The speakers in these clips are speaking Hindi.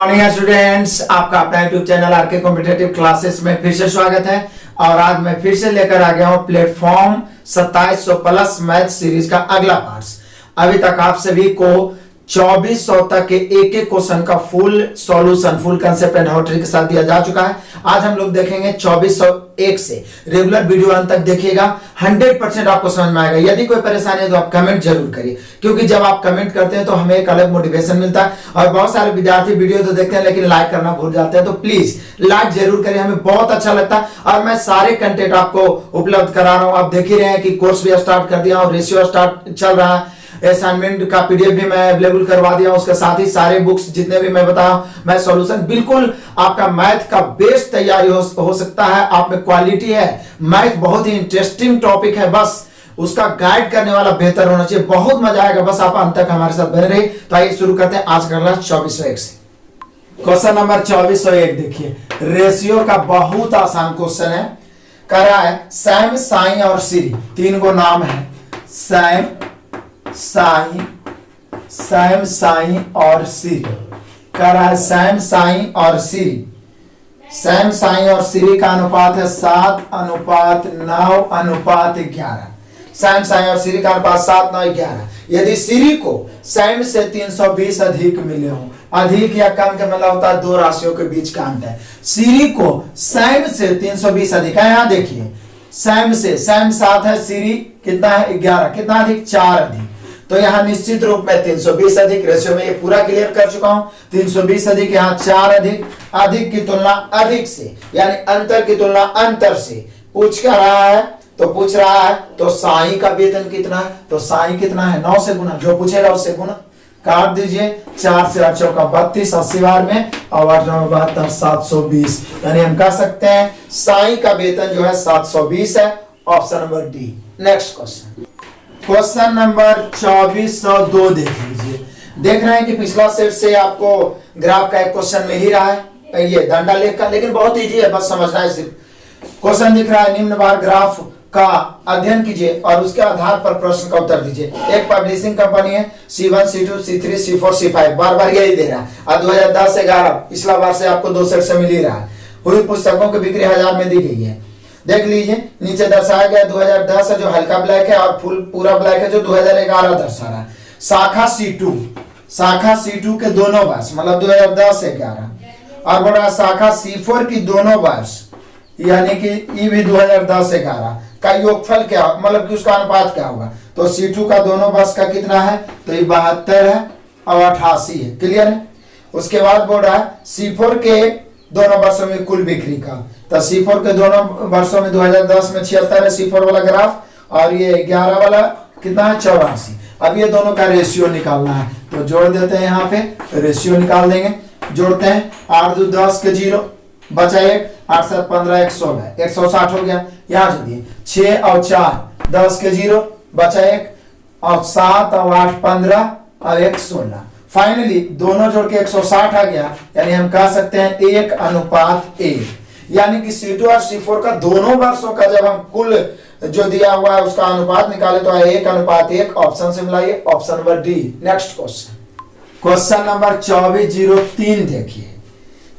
मॉर्निंग स्टूडेंट्स, आपका अपना YouTube channel RK competitive classes में फिर से स्वागत है। और आज मैं फिर से लेकर आ गया हूं प्लेटफॉर्म 2700 प्लस मैथ सीरीज का अगला पार्ट। अभी तक आप सभी को 2400 तक के एक एक क्वेश्चन का full solution, full concept and how trick के साथ दिया जा चुका है। आज हम लोग देखेंगे 2401 से। रेगुलर वीडियो अंत तक देखिएगा, 100% आपको समझ में आएगा। यदि कोई परेशानी है तो आप कमेंट जरूर करिए, क्योंकि जब आप कमेंट करते हैं तो हमें एक अलग मोटिवेशन मिलता है। और बहुत सारे विद्यार्थी वीडियो तो देखते हैं लेकिन लाइक करना भूल जाते हैं, तो प्लीज लाइक जरूर करिए, हमें बहुत अच्छा लगता है। और मैं सारे कंटेंट आपको उपलब्ध करा रहा हूं। आप देख ही रहे हैं कि कोर्स भी स्टार्ट कर दिया और रेशियो स्टार्ट चल रहा है। असाइनमेंट का पीडीएफ भी मैं अवेलेबल करवा दिया हूं, उसके साथ ही सारे बुक्स जितने भी मैं बताया मैं सॉल्यूशन, बिल्कुल आपका मैथ का बेस्ट तैयारी हो सकता है। आप में क्वालिटी है, मैथ बहुत ही इंटरेस्टिंग टॉपिक है, बस उसका गाइड करने वाला बेहतर होना चाहिए। बहुत मजा आएगा, बस आप अंत तक हमारे साथ बने रहिए। तो आइए शुरू करते हैं आज का क्लास 2401 से। क्वेश्चन नंबर 2401 देखिए, रेशियो का बहुत आसान क्वेश्चन है। कह रहा है सैम, साई और सिरी, तीन को नाम है। सैम, साई, सैम, साई और सिरी। कह रहा है सैम, साई और सिरी। सैम, साई और सिरी का अनुपात है 7:9:11। सैम, साई और सिरी का अनुपात 7:9:11। यदि सिरी को सैम से 320 अधिक मिले हो, अधिक या कम का मतलब होता है दो राशियों के बीच का अंतर है। सिरी को सैम से 320 अधिक है। यहां देखिए, सैम से, सैम 7 है, सिरी कितना है 11, कितना अधिक 4 अधिक। तो यहां निश्चित रूप में 320 अधिक। रेशियो में ये पूरा क्लियर कर चुका हूं। 320 अधिक, यहां 4 अधिक। अधिक की तुलना अधिक से, यानी अंतर की तुलना अंतर से पूछ कर रहा है। तो पूछ रहा है तो साई का वेतन कितना है, तो साई कितना है 9 से गुना, जो पूछेगा उससे गुना। काट दीजिए, 4 से 8 चौका 32, 80 बार में, और 8 9 72, 720। यानी हम कह सकते हैं साई का वेतन जो है 720 है। Option number D. Next question, question number 2402 देख लीजिए। देख रहे हैं कि पिछला सेट से आपको ग्राफ का एक क्वेश्चन मिल ही रहा है, ये डंडा लेख का, लेकिन बहुत इजी है, बस समझना है सिर्फ। क्वेश्चन दिख रहा है, निम्न बार ग्राफ का अध्ययन कीजिए और उसके आधार पर प्रश्न का उत्तर दीजिए। एक पब्लिशिंग कंपनी है, C1, C2, C3, C4, C5, बार बार यही दे रहा है। और 2010 से 11 पिछला बार से आपको 2 सेट से मिल ही रहा है। हुई पुस्तकों की बिक्री 1000 में दी गई है। देख लीजिए, नीचे दर्शाया गया 2010 है जो हल्का ब्लैक है, और फुल पूरा ब्लैक है जो 2011 दर्शा रहा है। शाखा C2, शाखा C2 के दोनों वर्ष मतलब 2010 से 11, और बोल रहा है शाखा C4 की दोनों वर्ष यानी कि ये भी 2010 से 11 का योगफल क्या, मतलब कि उसका अनुपात क्या होगा। तो C2 का दोनों वर्ष का कितना है, तो ये 72 है और 88 है। क्लियर है। उसके बाद बोल रहा है C4 के दोनों वर्षों में कुल बिक्री का, तो C4 के दोनों वर्षों में 2010 में 76 है C4 वाला ग्राफ, और ये 11 वाला कितना है 84। अब ये दोनों का रेशियो निकालना है, तो जोड़ देते हैं। यहाँ पे रेशियो निकाल देंगे, जोड़ते हैं। 8 2 10 के 0 बचा 1, 8 7 15 116, 160 हो गया। यहाँ जोड़िए, 6 और 4 10 के 0 बचा 1, और 7 और 8 15 और 1 16। फाइनली दोनों जोड़ के 160 आ गया। यानी हम कह सकते हैं 1:1, यानी कि C2 और C4 का दोनों वर्षों का जब हम कुल जो दिया हुआ है उसका अनुपात निकाले तो 1:1। ऑप्शन से मिलाइए, option number D. Next question, question number 2403 देखिए।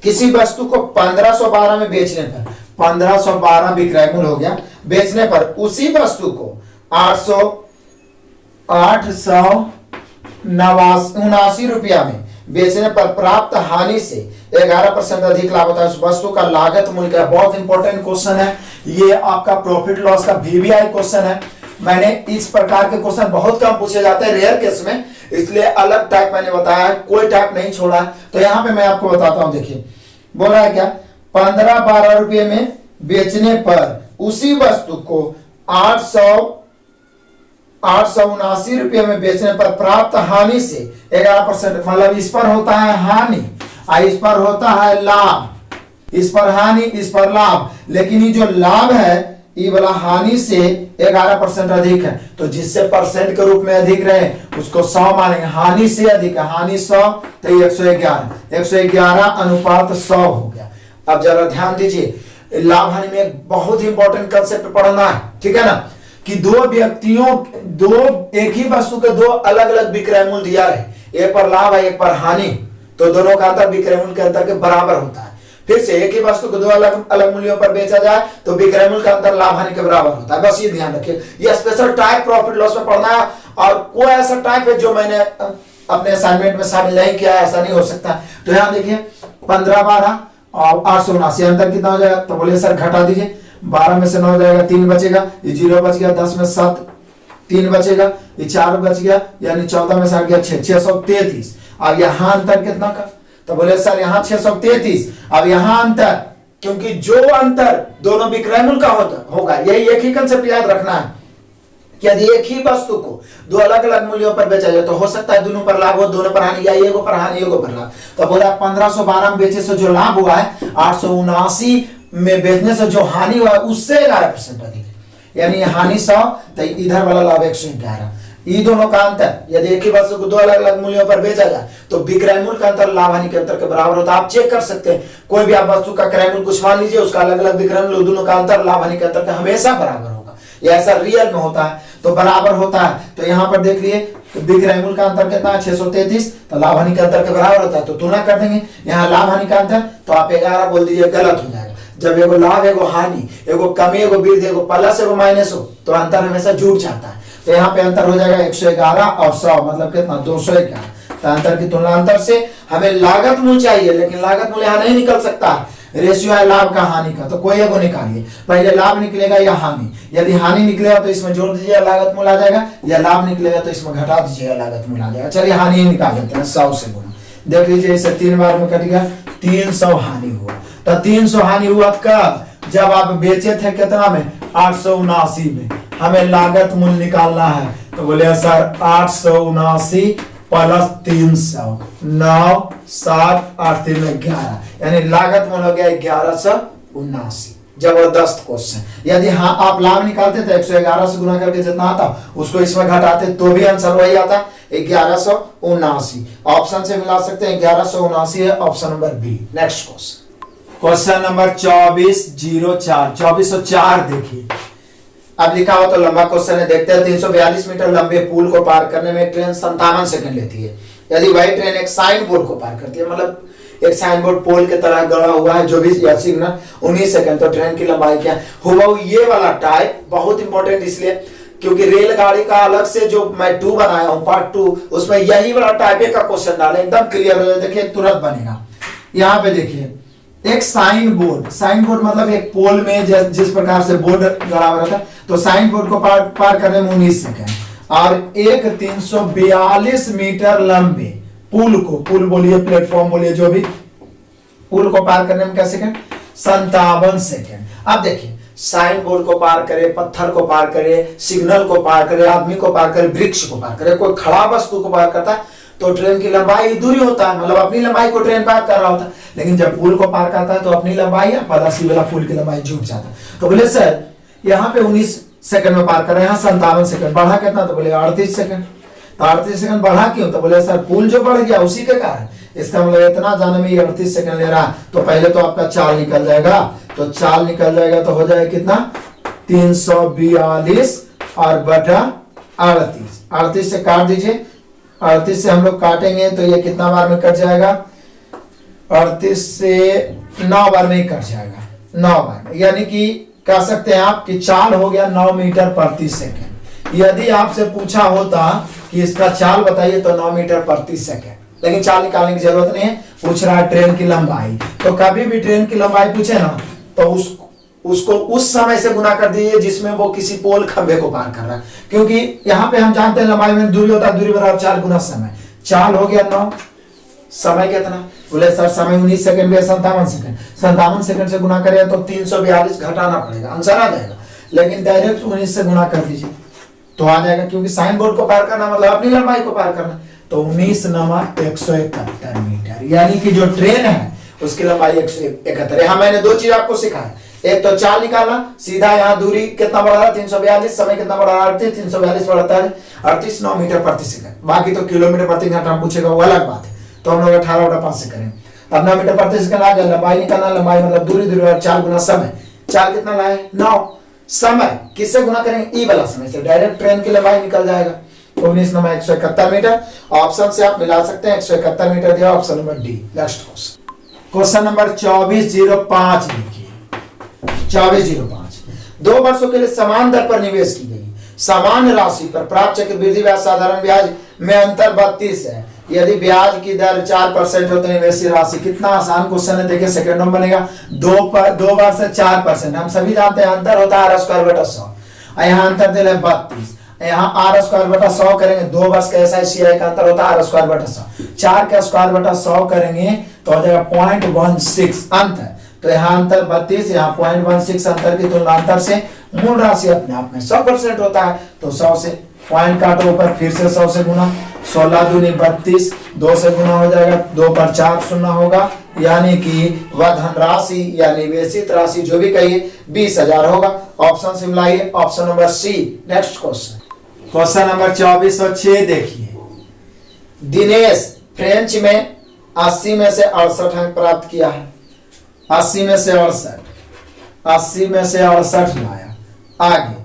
किसी वस्तु को 1512 में बेचने पर, 1512 विक्रय मूल्य हो गया, बेचने पर उसी वस्तु को 879 रुपया में बेचने पर प्राप्त हानि से 11% अधिक लाभ होता है। उस वस्तु का लागत मूल्य क्या है। बहुत इंपॉर्टेंट क्वेश्चन है ये, आपका प्रॉफिट लॉस का VBI क्वेश्चन है। मैंने इस प्रकार के क्वेश्चन बहुत कम पूछे जाते हैं, रेयर केस में, इसलिए अलग टाइप मैंने बताया है, कोई टाइप नहीं छोड़ा। तो यहाँ पे मैं आपको बताता हूँ। देखिए बोल रहा है क्या, 1512 रुपये में बेचने पर उसी वस्तु को 879 रुपये में बेचने पर प्राप्त हानि से 11%, मतलब इस पर होता है हानि और इस पर होता है लाभ। इस पर हानि, इस पर लाभ, लेकिन ये जो लाभ है ये वाला हानि से 11% अधिक है। तो जिससे परसेंट के रूप में अधिक रहे उसको 100 मानेंगे। हानि से अधिक है, हानि 100 तो 111, 111 अनुपात 100 हो गया। अब जरा ध्यान दीजिए, लाभ हानि में एक बहुत ही इंपॉर्टेंट कंसेप्ट पढ़ना है, ठीक है ना, कि दो व्यक्तियों, एक ही वस्तु के दो अलग अलग विक्रय मूल्य दिया रहे, एक पर लाभ है एक पर हानि। तो दोनों का अंतर विक्रय मूल्य के अंतर के बराबर होता है। फिर से एक ही वस्तु को दो अलग अलग मूल्यों पर बेचा जाए तो विक्रय मूल्य का अंतर लाभ हानि के बराबर होता है। बस ये ध्यान रखिए, ये स्पेशल टाइप प्रॉफिट लॉस में पढ़ना है, और कोई ऐसा टाइप है जो मैंने अपने असाइनमेंट में शामिल नहीं किया, ऐसा नहीं हो सकता। तो यहाँ देखिए 15 12 और 879 अंतर कितना हो जाएगा, तो बोले सर घटा दीजिए, 12 में से 9 जाएगा, 3 बचेगा, ये 0 बच गया, 10 में 7 3 बचेगा, ये 4 बच गया, यानी 14 में से आ गया 6 633। अब यहाँ अंतर कितना का, तो बोले सर यहाँ 633। अब यहाँ अंतर, क्योंकि जो अंतर दोनों विक्रय मूल्य का होगा, यही एक ही कंसेप्ट याद रखना है कि यदि एक ही वस्तु को दो अलग अलग मूल्यों पर बेचा जाए तो हो सकता है दोनों पर लाभ हो, दोनों पर हानि, या एगो पर हानि एगो पर लाभ। तो बोला 1512 में बेचे से जो लाभ हुआ है, 879 में बेचने से जो हानि हुआ है उससे 11% अधिक है, यानी हानि 100 तो इधर वाला लाभ 111। ये दोनों का अंतर, यदि एक ही वस्तु को दो अलग अलग मूल्यों पर बेचा जाए तो विक्रय मूल्य का अंतर लाभ हानि के अंतर के बराबर होता है। आप चेक कर सकते हैं, कोई भी आप वस्तु का क्रय मूल्य कुछ मान लीजिए, उसका अलग अलग विक्रय मूल्य, दोनों का अंतर लाभ हानि के अंतर का हमेशा बराबर होगा, ये ऐसा रियल में होता है, तो बराबर होता है। तो यहाँ पर देख लिए विक्रय मूल्य का अंतर कितना है 633, तो लाभ हानि के अंतर के बराबर होता है, तो तुलना कर देंगे। यहाँ लाभ हानि का अंतर, तो आप 11 बोल दीजिए, गलत हो जाएगा। जब एगो लाभ एगो हानि, एगो कमी एगो वृद्धि, एगो प्लस एगो माइनस हो तो अंतर हमेशा जुड़ जाता है। तो यहाँ पे अंतर हो जाएगा 111 और 100, मतलब कितना 211। तो अंतर की तुलना अंतर से हमें लागत मूल्य चाहिए, लेकिन लागत मूल्य यहाँ नहीं निकल सकता, रेशियो है लाभ का हानि का, तो कोई एगो निकालिए, पहले लाभ निकलेगा या हानि। यदि हानि निकलेगा तो इसमें जोड़ दीजिएगा लागत मूल्य आ जाएगा, या लाभ निकलेगा तो इसमें घटा दीजिएगा लागत मूल्य आ जाएगा। चलिए हानि ही निकाल देते हैं, 100 से गुना, देख लीजिए इसे 3 बार में कट गया, 300 हानि हुआ। तो 300 हानि हुआ कब, जब आप बेचे थे कितना में 879 में, हमें लागत मूल्य निकालना है, तो बोले सर 879 प्लस 300, 9 7 8 3 11, यानी लागत मूल्य हो गया 1179। जबरदस्त क्वेश्चन। यदि हाँ आप लाभ निकालते थे 111 से गुना करके जितना आता उसको इसमें घटाते तो भी आंसर वही आता 1179। ऑप्शन से मिला सकते हैं, 1179 है option number B. Next question number 2404 2404 देखिए, अब लिखा हो तो लंबा क्वेश्चन है, देखते हैं। 342 मीटर लंबे पुल को पार करने में ट्रेन 57 सेकंड लेती है। यदि वही ट्रेन एक साइन बोर्ड को पार करती है, मतलब एक साइन बोर्ड पोल के तरह गड़ा हुआ है जो भी सिग्नल 19 सेकंड, तो ट्रेन की लंबाई क्या है। हुबहू ये वाला टाइप बहुत इंपॉर्टेंट इसलिए क्योंकि रेलगाड़ी का अलग से जो मैं 2 बनाया हूं पार्ट 2, उसमें यही वाला टाइप का क्वेश्चन डाले, एकदम क्लियर हो जाए, देखिए तुरंत बनेगा। यहाँ पे देखिए एक साइन बोर्ड मतलब एक पोल में जिस प्रकार से बोर्ड गड़ा हुआ रहता है, तो साइन बोर्ड को पार करने में 19 सेकंड, और एक 342 मीटर लंबे पुल बोलिए, प्लेटफॉर्म बोलिए, जो भी पुल को पार करने में क्या सेकंड, 57 सेकंड। अब देखिए साइन बोर्ड को पार करे, पत्थर को पार करे, सिग्नल को पार करे, आदमी को पार करे, वृक्ष को पार करे, कोई खड़ा वस्तु को पार करता है तो ट्रेन की लंबाई दूरी होता है, मतलब अपनी लंबाई को ट्रेन पार कर रहा होता है। लेकिन जब पुल को पार करता है तो अपनी लंबाई या पलासी वाला पुल की लंबाई जुट जाता है। तो बोले सर यहाँ पे 19 सेकंड में पार कर रहे हैं, यहाँ 57 सेकंड, बढ़ा कितना, तो बोले 38 सेकंड। तो 38 सेकंड बढ़ा क्यों, तो बोले सर पुल जो बढ़ गया उसी के कारण, इसका मतलब इतना जाने में 38 सेकंड ले रहा है। तो पहले तो आपका चाल निकल जाएगा, तो चाल निकल जाएगा तो हो जाएगा कितना 342 और बटा 38, 38 से काट दीजिए, 38 से हम लोग काटेंगे तो ये कितना बार में कट जाएगा, 38 से 9 बार में ही कट जाएगा, 9 बार में, यानी कि कह सकते हैं आप कि चाल हो गया 9 मीटर प्रति सेकंड। यदि आपसे पूछा होता कि इसका चाल बताइए तो 9 मीटर प्रति सेकंड, लेकिन चाल निकालने की जरूरत नहीं है, पूछ रहा है ट्रेन की लंबाई। तो कभी भी ट्रेन की लंबाई पूछे ना तो उसको उस समय से गुना कर दीजिए जिसमें वो किसी पोल खंबे को पार कर रहा है, क्योंकि यहाँ पे हम जानते हैं लंबाई में दूरी होता है, दूरी बराबर 4 गुना समय। चाल हो गया 9, समय कितना, बोले सर समय 19 सेकंड में 57 सेकंड, 57 सेकंड से गुना करेगा तो 342 घटाना पड़ेगा, आंसर आ जाएगा। लेकिन डायरेक्ट 19 से गुना कर दीजिए तो आ जाएगा, क्योंकि साइन बोर्ड को पार करना मतलब अपनी लंबाई को पार करना। तो 19 नमा 171 मीटर, यानी कि जो ट्रेन है उसकी लंबाई 171। यहाँ मैंने 2 चीज आपको सिखाया, एक तो चाल निकालना, सीधा यहाँ दूरी कितना बढ़ा रहा 342, समय कितना बढ़ा रहा 38, 342 बढ़ता है 38, 9 मीटर प्रति सेकंड। बाकी तो किलोमीटर प्रति घंटा पूछेगा वो अलग बात है, तो हम लोग 18/5 से करें। अब 9 मीटर प्रति सेकंड आ गया, लंबाई निकालना, लंबाई मतलब दूरी और 4 गुना समय। चाल कितना लाए 9, समय किससे गुना करेंगे, ई वाला समय से, डायरेक्ट ट्रेन की लंबाई निकल जाएगा। 19 9 171 मीटर। ऑप्शन से आप मिला सकते हैं, 171 मीटर दिया, option number D. Next question number 2405 देखिए। 2405, 2 वर्षों के लिए समान दर पर निवेश की गई समान राशि पर प्राप्त चक्रवृद्धि ब्याज साधारण ब्याज में अंतर 32 है। यदि ब्याज की दर 4% हो तो निवेशित राशि, कितना आसान क्वेश्चन है। देखिए सेकंड में बनेगा 2 बार से 4%। हम सभी जानते हैं अंतर होता है r²/100। यहाँ अंतर दे रहे 32, यहाँ r²/100 करेंगे। 2 वर्ष का SICI का अंतर होता है r²/100। 4 का स्क्वायर/100 करेंगे तो हो जाएगा 0.16 अंतर। तो यहाँ अंतर 32, यहाँ 0.16 अंतर की तुलना अंतर से मूल राशि अपने आप में 100% होता है। तो 100 से पॉइंट काटो ऊपर, फिर से 100 से गुना, 16 दूनी 32, 2 से गुना हो जाएगा, 2 पर 4 शून्य होगा, यानी कि वह धनराशि या निवेशित राशि जो भी कहिए 20,000 होगा। ऑप्शन से मिलाइए, option number C. Next question number 2406 देखिए। दिनेश फ्रेंच में 80 में से 68 अंक प्राप्त किया है। 80 में से 68 लाया। आगे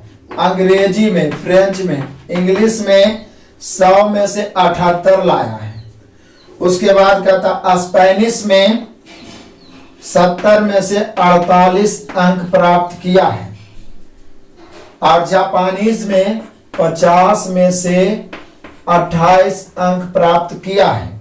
अंग्रेजी में, फ्रेंच में, इंग्लिश में 100 में से 78 लाया है। उसके बाद कहता स्पेनिश में 70 में से 48 अंक प्राप्त किया है। और जापानीज में 50 में से 28 अंक प्राप्त किया है।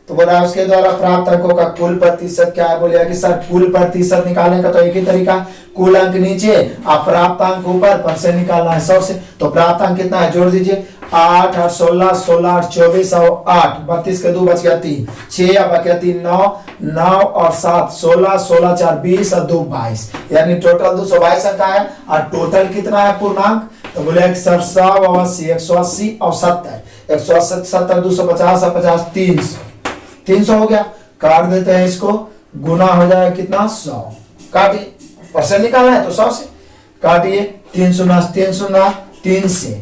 तो बोला उसके द्वारा प्राप्त अंकों का कुल प्रतिशत क्या है। बोले कि सर कुल प्रतिशत निकालने का तो एक ही तरीका, कुल अंक नीचे और प्राप्त अंक ऊपर, पर से निकालना है 100 से। तो प्राप्त अंक कितना है, जोड़ दीजिए। 8 और 16, 16 और 24 और 8, 32 के 2 बच गया 3, 6 और बच गया 3, 9, 9 और 7, 16, 16 4 20 और 2 22, यानी टोटल 222 अंक है। और टोटल कितना है पूर्णांक, तो बोले 180, 180 और 70, 180 70 250 और 50 300 हो गया। काट देते हैं इसको, गुना हो जाएगा कितना 100, काटिए, परसेंट निकालना है तो 100 से काटिए। 3 शून्य 3 शून्य 3 से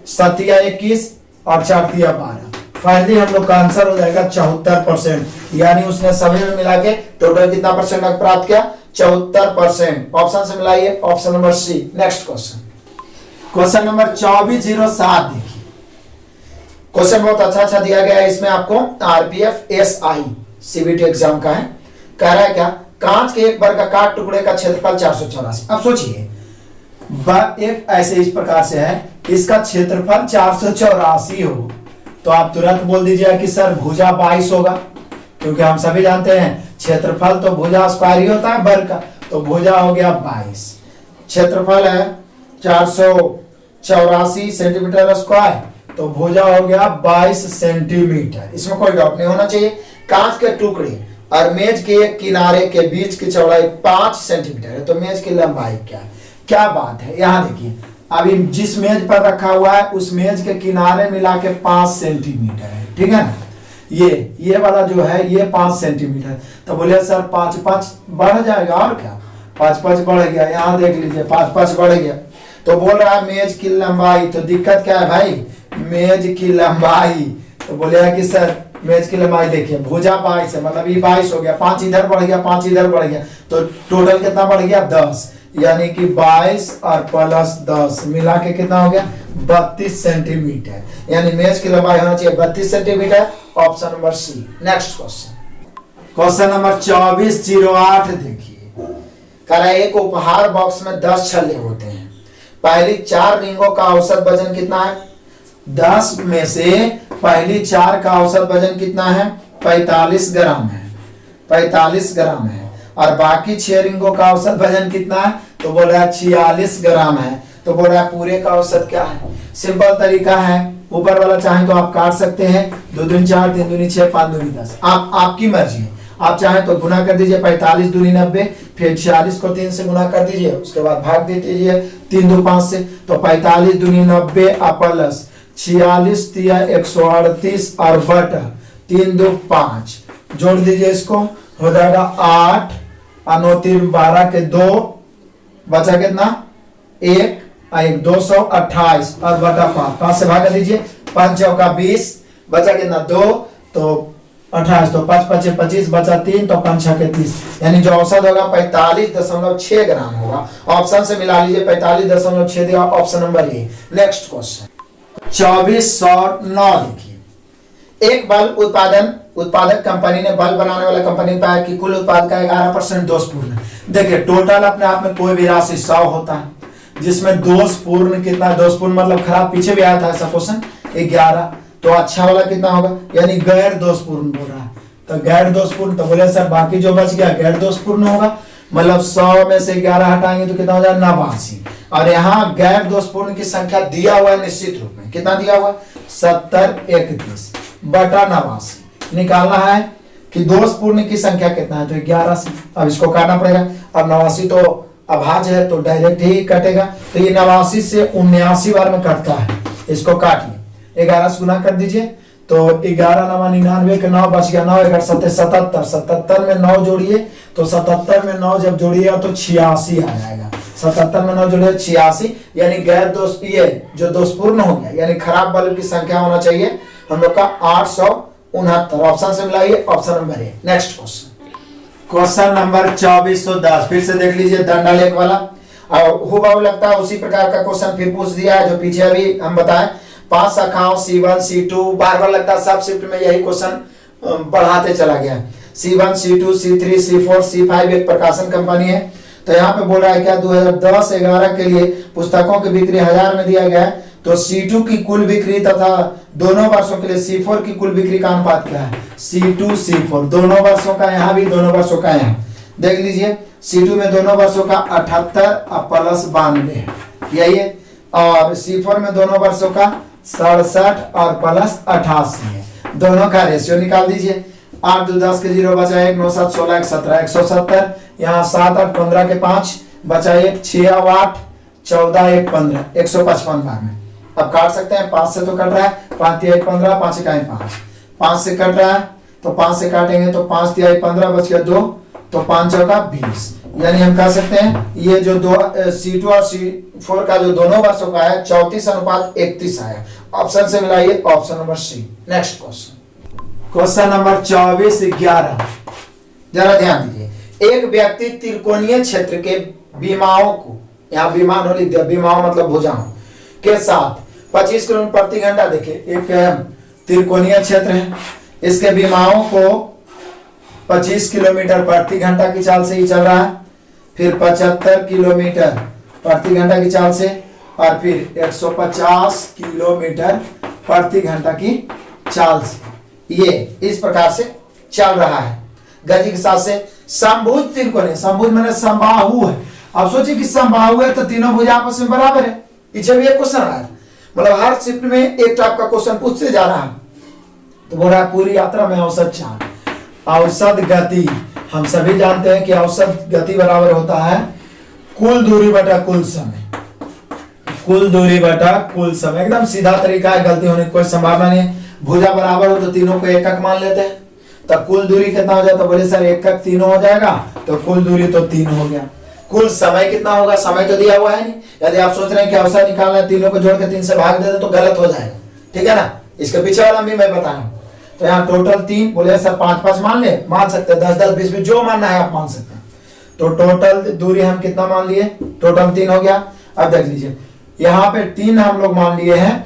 7 या 21 और 4 या 12, फाइनली हम लोग का आंसर हो जाएगा 74%। यानी उसने सभी में मिला के टोटल कितना परसेंट अंक प्राप्त किया, 74%। ऑप्शन से मिलाइए, option number C. Next question number 2407 देखिए। क्वेश्चन बहुत अच्छा दिया गया है। इसमें आपको RPF SI CBT एग्जाम का है। कह रहा है क्या, कांच के एक वर्गाकार टुकड़े का क्षेत्रफल 484। अब सोचिए एक ऐसे इस प्रकार से है, इसका क्षेत्रफल 484 हो तो आप तुरंत बोल दीजिए कि सर भुजा 22 होगा, क्योंकि हम सभी जानते हैं क्षेत्रफल तो भुजा स्क्वायर ही होता है वर्ग का। तो भुजा हो गया 22, क्षेत्रफल है 484 सेंटीमीटर स्क्वायर, तो भुजा हो गया 22 सेंटीमीटर। इसमें कोई डाउट नहीं होना चाहिए। कांच के टुकड़े और मेज के एक किनारे के बीच की चौड़ाई 5 सेंटीमीटर है, तो मेज की लंबाई क्या बात है। यहाँ देखिए, अभी जिस मेज पर रखा हुआ है उस मेज के किनारे मिला के 5 सेंटीमीटर है, ठीक है ना। ये वाला जो है ये 5 सेंटीमीटर। तो बोले सर 5 5 बढ़ जाएगा, और क्या 5 5 बढ़ गया। यहाँ देख लीजिए 5 5 बढ़ गया। तो बोल रहा है मेज की लंबाई, तो दिक्कत क्या है भाई, मेज की लंबाई। तो बोले कि सर मेज की लंबाई देखिए, भुजा 22 है, मतलब ये 22 हो गया, 5 इधर बढ़ गया, 5 इधर बढ़ गया, तो टोटल कितना बढ़ गया 10, यानी कि 22 और प्लस 10 मिला के कितना हो गया 32 सेंटीमीटर। यानी मेज की लंबाई होना चाहिए 32 centimetre. Option number C. Next question number 2408 देखिए। कह रहा है एक उपहार बॉक्स में 10 छल्ले होते हैं। पहली 4 रिंगों का औसत वजन कितना है। 10 में से पहली 4 का औसत वजन कितना है, 45 ग्राम है, 45 ग्राम है। और बाकी 6 रिंगों का औसत वजन कितना है, तो बोल रहा है 46 ग्राम है। तो बोल रहा है पूरे का औसत क्या है। सिंपल तरीका है, ऊपर वाला चाहे तो आप काट सकते हैं, 2 दूनी 4, 3 दूनी 6, 5 दूनी 10, आपकी मर्जी है। आप चाहें तो गुना कर दीजिए, 45 दूनी 90, फिर 46 को 3 से गुना कर दीजिए, उसके बाद भाग दे दीजिए 3 2 5 से। तो 45 दूनी 90 प्लस 46 तिया 138 और बटा 3 2 5, जोड़ दीजिए, इसको हो जाएगा 8 और 9 3 12 के 2, बचा कितना 1 1 228 और बटा 5, 5 से भाग दीजिए, 5 चौका 20, बचा कितना 2, तो 28, तो 5 5 25, बचा 3, तो 5 6 30, यानी जो औसत होगा 45.6 ग्राम होगा। ऑप्शन से मिला लीजिए, 45.6 दिया, ऑप्शन नंबर ए। नेक्स्ट 2409 देखिए। एक बल्ब उत्पादक कंपनी ने, बल्ब बनाने वाला कंपनी ने पाया कि कुल उत्पाद का 11% दोषपूर्ण है। देखिए टोटल अपने आप में कोई भी राशि 100 होता है, जिसमें दोषपूर्ण कितना, दोषपूर्ण मतलब खराब, पीछे भी आया था ऐसा क्वेश्चन 11, तो अच्छा वाला कितना होगा, यानी गैर दोषपूर्ण बोल रहा है, तो गैर दोषपूर्ण, तो बोले सर बाकी जो बच गया गैर दोषपूर्ण होगा, मतलब 100 में से 11 हटाएंगे तो कितना हो जाएगा 89। और यहाँ गैर दोषपूर्ण की संख्या दिया हुआ है निश्चित रूप में, कितना दिया हुआ है 7031 बटा 89। निकालना है कि दोषपूर्ण की संख्या कितना है, तो 11 से, अब इसको काटना पड़ेगा। अब 89 तो अभाज्य है तो डायरेक्ट ही कटेगा, तो ये 89 से 79 बार में कटता है, इसको काटिए, 11 से गुना कर दीजिए, तो 11 9 99 के 9 बच गया, 9 11 77, 77 में 9 जोड़िए, तो 77 में 9 जब जोड़िएगा तो 86 आ जाएगा, 77 में 9 जोड़िए 86, यानी गैर दोष, ये जो दोषपूर्ण हो गया, यानी खराब बल्ब की संख्या होना चाहिए हम लोग का 869। ऑप्शन से मिलाइए, option number A. Next question, question number 2410, फिर से देख लीजिए दंडा लेख वाला, हुबहू लगता है उसी प्रकार का क्वेश्चन फिर पूछ दिया है जो पीछे अभी हम बताएं। 5 शाखाओं C1 C2, बार बार लगता है सब शिफ्ट में यही क्वेश्चन बढ़ाते चला गया। C1 C2 C3 C4 C5 एक प्रकाशन कंपनी है, तो यहाँ पे बोल रहा है क्या 2010-11 के लिए पुस्तकों की बिक्री 1000 में दिया गया है, तो C2 की कुल बिक्री तथा दोनों वर्षों के लिए C4 की कुल बिक्री का अनुपात क्या है, C2 C4 दोनों वर्षों का, यहाँ भी दोनों वर्षों का, यहाँ देख लीजिए C2 में दोनों वर्षों का 78 और प्लस 92 है, यही है, और C4 में दोनों वर्षों का 67 और प्लस 88 है, दोनों का रेशियो निकाल दीजिए। 8 2 10 के 0 बचा 1 9 7 16 1 17 170, यहाँ 7 8 15 के 5 बचा 1 6 8 14 1 15 155 बार में। अब काट सकते हैं, 5 से तो कट रहा है, 5 3 15 5 1 5, 5 से कट रहा है तो 5 से काटेंगे तो 5 3 15 बच गया 2, तो 5 चौका 20, यानी हम कह सकते हैं ये जो दो C2 और C4 का जो दोनों वर्षों का है 34:31 आया। ऑप्शन से मिलाइए, option number C. Next question, question number 2411, जरा ध्यान दीजिए। एक व्यक्ति त्रिकोणीय क्षेत्र के विमाओं को, यहाँ विमान लिख दिया, विमाओं मतलब भुजाओं के साथ 25 किलोमीटर प्रति घंटा, देखिए एक त्रिकोणीय क्षेत्र है, इसके विमाओं को 25 किलोमीटर प्रति घंटा की चाल से ही चल रहा है, फिर 75 किलोमीटर प्रति घंटा की चाल से, और फिर 150 किलोमीटर प्रति घंटा की चाल से, ये इस प्रकार से चल रहा है गति के साथ से। समभुज त्रिकोण है, समभुज माने समबाहु है। अब सोचिए कि समबाहु है तो तीनों भुजा आपस में बराबर है, पीछे भी एक क्वेश्चन आया, मतलब हर शिफ्ट में एक टाइप का क्वेश्चन पूछते जा रहा है। तो बोल रहा है पूरी यात्रा में औसत चाल, औसत गति, हम सभी जानते हैं कि औसत गति बराबर होता है कुल दूरी बटा कुल समय, कुल दूरी बटा कुल समय, एकदम सीधा तरीका है, गलती होने की कोई संभावना नहीं। भुजा बराबर हो तो तीनों को एकक मान लेते हैं, तब कुल दूरी कितना हो जाता है, बोले सर एकक तीनों हो जाएगा, तो कुल दूरी तो 3 हो गया। कुल समय कितना होगा, समय तो दिया हुआ है नहीं, यदि आप सोच रहे हैं कि औसत निकालना है, तीनों को जोड़ के 3 से भाग दे तो गलत हो जाएगा, ठीक है ना। इसके पीछे वाला भी मैं बताऊं, तो यहाँ टोटल 3, बोले सर 5 5 मान ले, मान सकते हैं, 10 10 20 20 जो मानना है आप मान सकते हैं। तो टोटल दूरी हम कितना मान लिए, टोटल 3 हो गया। अब देख लीजिए यहाँ पे 3 हम लोग मान लिए हैं,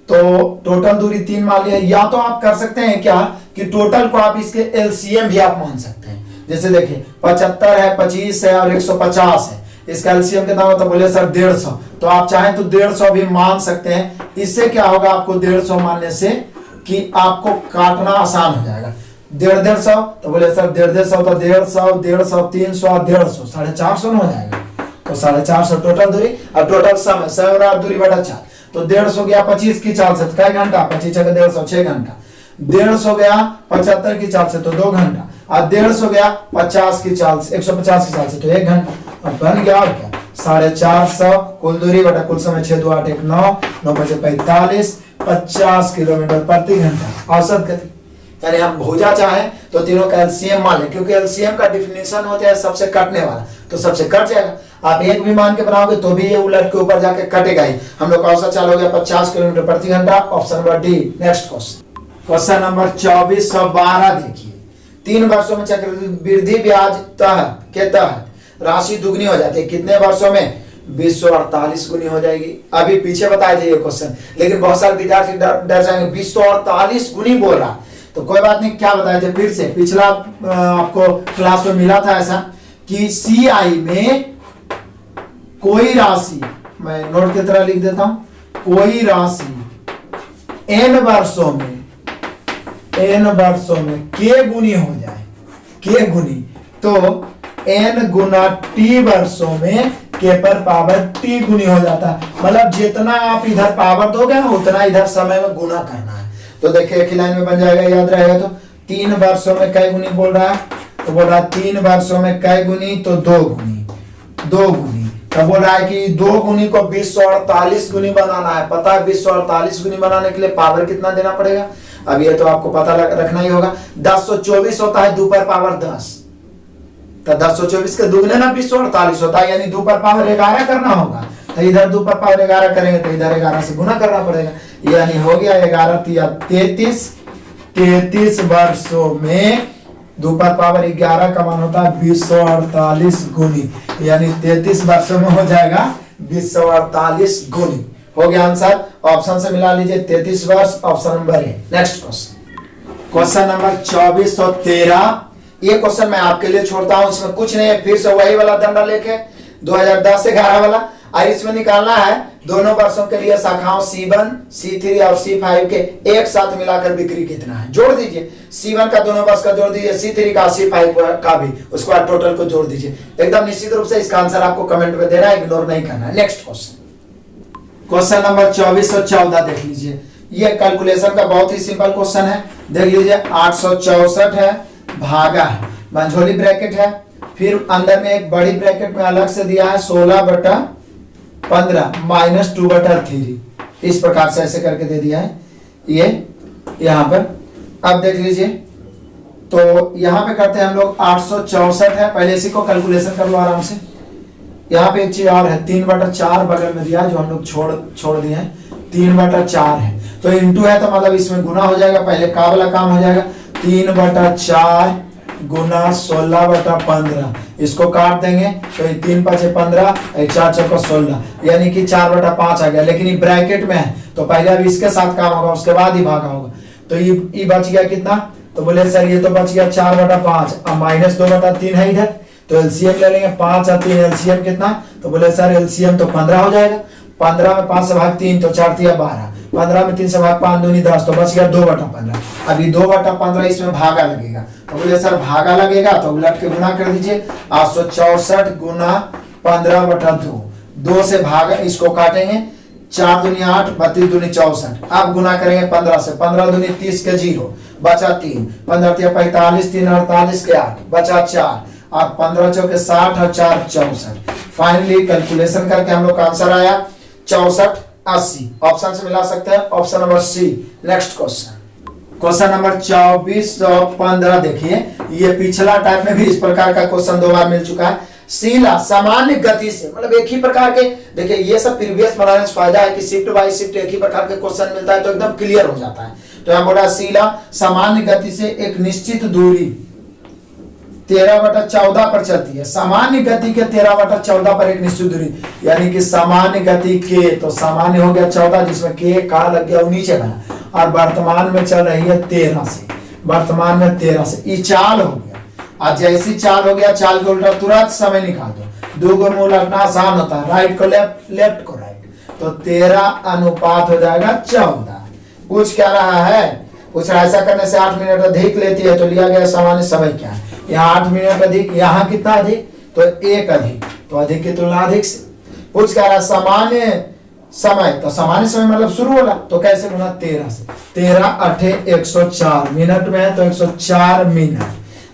तो टोटल दूरी 3 मान लिए। या तो आप कर सकते हैं क्या कि टोटल को आप इसके एलसीएम भी आप मान सकते हैं, जैसे देखिए 75 है, 25 है और 150 है, इसका एलसीएम कितना होता है, बोले सर 150, तो आप चाहें तो 150 भी मान सकते हैं। इससे क्या होगा, आपको 150 मानने से कि आपको काटना आसान हो जाएगा। 150 तो बोले सर 150 तो 150 150 300 150 450 हो जाएगा, तो 450 टोटल दूरी। और टोटल समय 100 और दूरी बटा 4, तो 150 गया 25 की चाल से, कई घंटा, 25 का 150 6 घंटा। 150 गया 75 की चाल से तो 2 घंटा, और 150 गया 50 की चाल से, 150 की चाल से तो 1 घंटा। अब बन गया और क्या, 450 कुल दूरी बटा कुल समय, 6 2 8 1 9 9 5 45 50 किलोमीटर प्रति घंटा औसत गति। यानी हम भुजा चाहे तो तीनों का एलसीएम मान लें, क्योंकि एलसीएम का डिफिनेशन होता है सबसे कटने वाला, तो सबसे कट जाएगा। आप एक भी मान के बनाओगे तो भी ये उलट के ऊपर जाके कटेगा ही। हम लोग का औसत चाल हो गया 50 किलोमीटर प्रति घंटा, option number D. Next question, question number 2412 देखिए। 3 वर्षों में चक्रवृद्धि ब्याज के तहत राशि दुगनी हो जाती है, कितने वर्षों में, 2048 गुनी हो जाएगी। अभी पीछे बताए थे ये क्वेश्चन, लेकिन बहुत सारे विद्यार्थी डर जाएंगे, 2048 गुनी बोल रहा। तो कोई बात नहीं, क्या बताए थे फिर से, पिछला आपको क्लास में मिला था ऐसा कि CI में कोई राशि, मैं नोट की तरह लिख देता हूं, कोई राशि n वर्षों में k गुनी हो जाए, k गुनी, तो n गुना t वर्षों में k पर पावर t गुनी हो जाता है। मतलब जितना आप इधर पावर दोगे ना उतना इधर समय में गुना करना है। तो देखिए एक ही लाइन में बन जाएगा, याद रहेगा। तो 3 वर्षों में कै गुनी बोल रहा है, तो बोल रहा है 3 वर्षों में कै गुनी, तो 2 गुनी, 2 गुनी। तो बोल रहा है कि 2 गुनी को 2048 गुनी बनाना है। पता है 2048 गुनी बनाने के लिए पावर कितना देना पड़ेगा, अब ये तो आपको पता रखना ही होगा। 1024 होता है 2 पर पावर 10, तो 1024 के दुगने ना 2048 होता है, यानी 2 पर पावर 11 करना होगा। तो इधर 2 पर पावर 11 करेंगे तो इधर 11 से गुना करना पड़ेगा, यानी हो गया 11 या 33 वर्षों में 2 पर पावर 11 का मान होता है 2048 गुनी, यानी 33 वर्षों में हो जाएगा 2048 गुनी। हो गया आंसर, ऑप्शन से मिला लीजिए 33 वर्ष, option number A. Next question number 2413। ये क्वेश्चन मैं आपके लिए छोड़ता हूं, इसमें कुछ नहीं है, फिर से वही वाला डंडा लेके 2010-11 वाला। और इसमें निकालना है दोनों वर्षों के लिए शाखाओं C1, C3 और C5 के एक साथ मिलाकर बिक्री कितना है, जोड़ दीजिए। C1 का दोनों वर्ष का जोड़ दीजिए, C3 का, C5 का भी, उसके बाद टोटल को जोड़ दीजिए। एकदम निश्चित रूप से इसका आंसर आपको कमेंट में देना है, इग्नोर नहीं करना है। नेक्स्ट क्वेश्चन नंबर 2414 देख लीजिए। ये कैलकुलेशन का बहुत ही सिंपल क्वेश्चन है, देख लीजिए। 864 है, भागा है, मंझोली ब्रैकेट है, फिर अंदर में एक बड़ी ब्रैकेट में अलग से दिया है 16/15 -2/3, इस प्रकार से ऐसे करके दे दिया है ये यहाँ पर। अब देख लीजिए, तो यहाँ पे करते हैं हम लोग 864 है, पहले इसी को कैलकुलेशन कर लो आराम से। यहाँ पे एक चीज और है, 3/4 बगल में दिया जो हम लोग छोड़ दिए हैं, 3/4 है, तो इंटू है तो मतलब इसमें गुना हो जाएगा, पहले का वाला काम हो जाएगा। 3/4 गुना 16/15, इसको काट देंगे तो 3 5 15, 4 4 16, यानी कि 4/5 आ गया। लेकिन ये ब्रैकेट में है तो पहले अब इसके साथ काम होगा, उसके बाद ही भागा होगा। तो ये बच गया कितना, तो बोले सर ये तो बच गया 4/5, अब -2/3 है इधर, तो एलसीएम ले लेंगे। 5 और 3 एलसीएम कितना, तो बोले सर एलसीएम तो 15 हो जाएगा। 15 में 5 से भाग 3 तो 4 3 12, 15 में 3 से भाग 5 दूनी 10, तो बच गया 2/15। अभी 2/15 इसमें भागा लगेगा, तो बोले सर भागा लगेगा तो उलट के गुना कर दीजिए। 864 गुना 15/2, 2 से भागा, इसको काटेंगे, 4 दूनी 8, 32 दूनी 64। अब गुना करेंगे 15 से, 15 दूनी 30 के 0, बचा 3, 15 3 45, 3 48 के 8, बचा 4, अब 15 चौके 60 और 4 64। फाइनली कैलकुलेशन करके हम लोग का आंसर आया 6480। ऑप्शन से मिला सकते हैं, option number C. Next question number 2415 देखिए। ये पिछला टाइप में भी इस प्रकार का क्वेश्चन 2 बार मिल चुका है। शीला सामान्य गति से, मतलब एक ही प्रकार के, देखिए ये सब प्रीवियस बनाने से फायदा है कि शिफ्ट बाय शिफ्ट एक ही प्रकार के क्वेश्चन मिलता है तो एकदम क्लियर हो जाता है। तो यहाँ बोला शीला सामान्य गति से एक निश्चित दूरी 13/14 पर चलती है। सामान्य गति के 13/14 पर एक निश्चित दूरी, यानी कि सामान्य गति के, तो सामान्य हो गया 14 जिसमें के का लग गया वो नीचे बना, और वर्तमान में चल रही है 13 से, वर्तमान में 13 से। ये चाल हो गया, और जैसी चाल हो गया, चाल को उल्टा तुरंत समय निकाल दो, 2 को मुंह लगना आसान होता है, राइट को लेफ्ट, लेफ्ट को राइट, तो 13 अनुपात हो जाएगा 14। पूछ क्या रहा है, पूछ रहा ऐसा करने से 8 मिनट अधिक लेती है, तो लिया गया सामान्य समय क्या है। यहाँ 8 मिनट अधिक, यहाँ कितना अधिक, तो 1 अधिक, तो अधिक की तुलना अधिक से। पूछ क्या रहा सामान्य समय, तो सामान्य समय मतलब शुरू वाला, तो कैसे गुना 13 से, 13 8 104, मिनट में है तो 104 मिनट।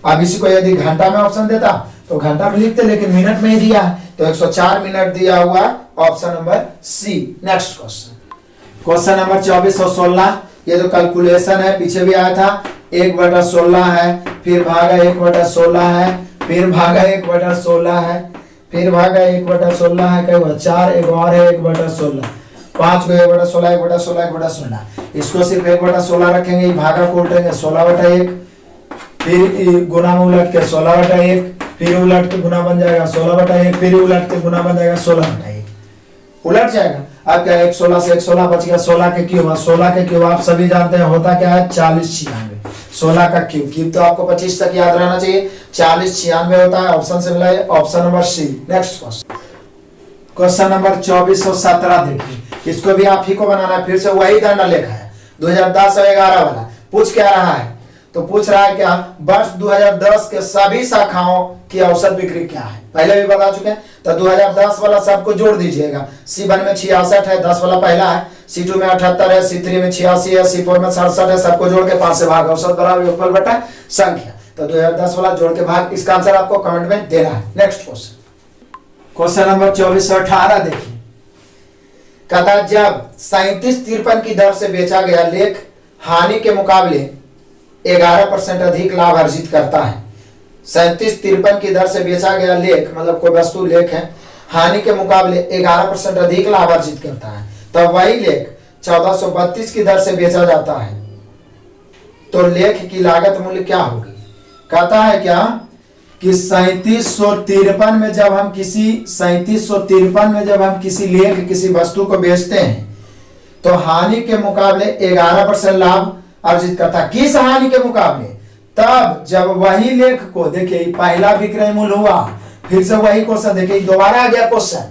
अब इसी को यदि घंटा में ऑप्शन देता तो घंटा में लिखते, लेकिन मिनट में ही दिया है तो 104 मिनट दिया हुआ, option number C. Next question number 2416। ये तो कैलकुलेशन है, पीछे भी आया था, 1/16 है, फिर भागा 1/16 है, फिर भागा 1/16 है, फिर भागा 1/16 है, क्या हुआ 4, एक और है 1/16, 5 को 1/16 1/16 1/16, इसको सिर्फ 1/16 रखेंगे, भागा को उल्टेंगे 16/1, फिर गुना में उलट के 16/1, फिर उलट के गुना बन जाएगा 16/1, फिर उलट के गुना बन जाएगा 16/1। उलट जाएगा। अब क्या 116 से 116 बच गया, 16 के क्यूब, 16 के क्यूब आप सभी जानते हैं होता क्या है 4096। 16 का क्यूब, क्यूब तो आपको 25 तक याद रहना चाहिए, 4096 होता है। ऑप्शन से मिला है option number C. Next question, question number 2417 देखिए, इसको भी आप ही को बनाना है, फिर से वही दंड लेखा है 2010 और 11 वाला। पूछ क्या रहा है, तो पूछ रहा है क्या वर्ष 2010 के सभी शाखाओं की औसत बिक्री क्या है, पहले भी बता चुके हैं। तो 2010 वाला सबको जोड़ दीजिएगा, C1 में 66 है, 10 वाला पहला है, C2 में 78 है, C3 में 86 है, C4 में 67 है, सबको जोड़ के 5 से भाग, औसत बराबर योगफल बटा संख्या। तो 2010 वाला जोड़ के भाग, इसका आंसर आपको कमेंट में देना है। नेक्स्ट क्वेश्चन, क्वेश्चन नंबर 2418 देखिए, कहता जब 3753 की दर से बेचा गया लेख हानि के मुकाबले 11% अधिक लाभ अर्जित करता है। 3753 की दर से बेचा गया लेख, मतलब कोई वस्तु लेख है, हानि के मुकाबले 11% अधिक लाभ अर्जित करता है, तब वही लेख 1432 की दर से बेचा जाता है, तो लेख की लागत मूल्य क्या होगी। कहता है क्या कि 3753 में जब हम किसी लेख किसी वस्तु को बेचते हैं तो हानि के मुकाबले 11% लाभ अर्जित करता है। किस हानि के मुकाबले, तब जब वही लेख को, देखिए पहला विक्रय मूल्य हुआ, फिर से वही क्वेश्चन, देखिए दोबारा आ गया क्वेश्चन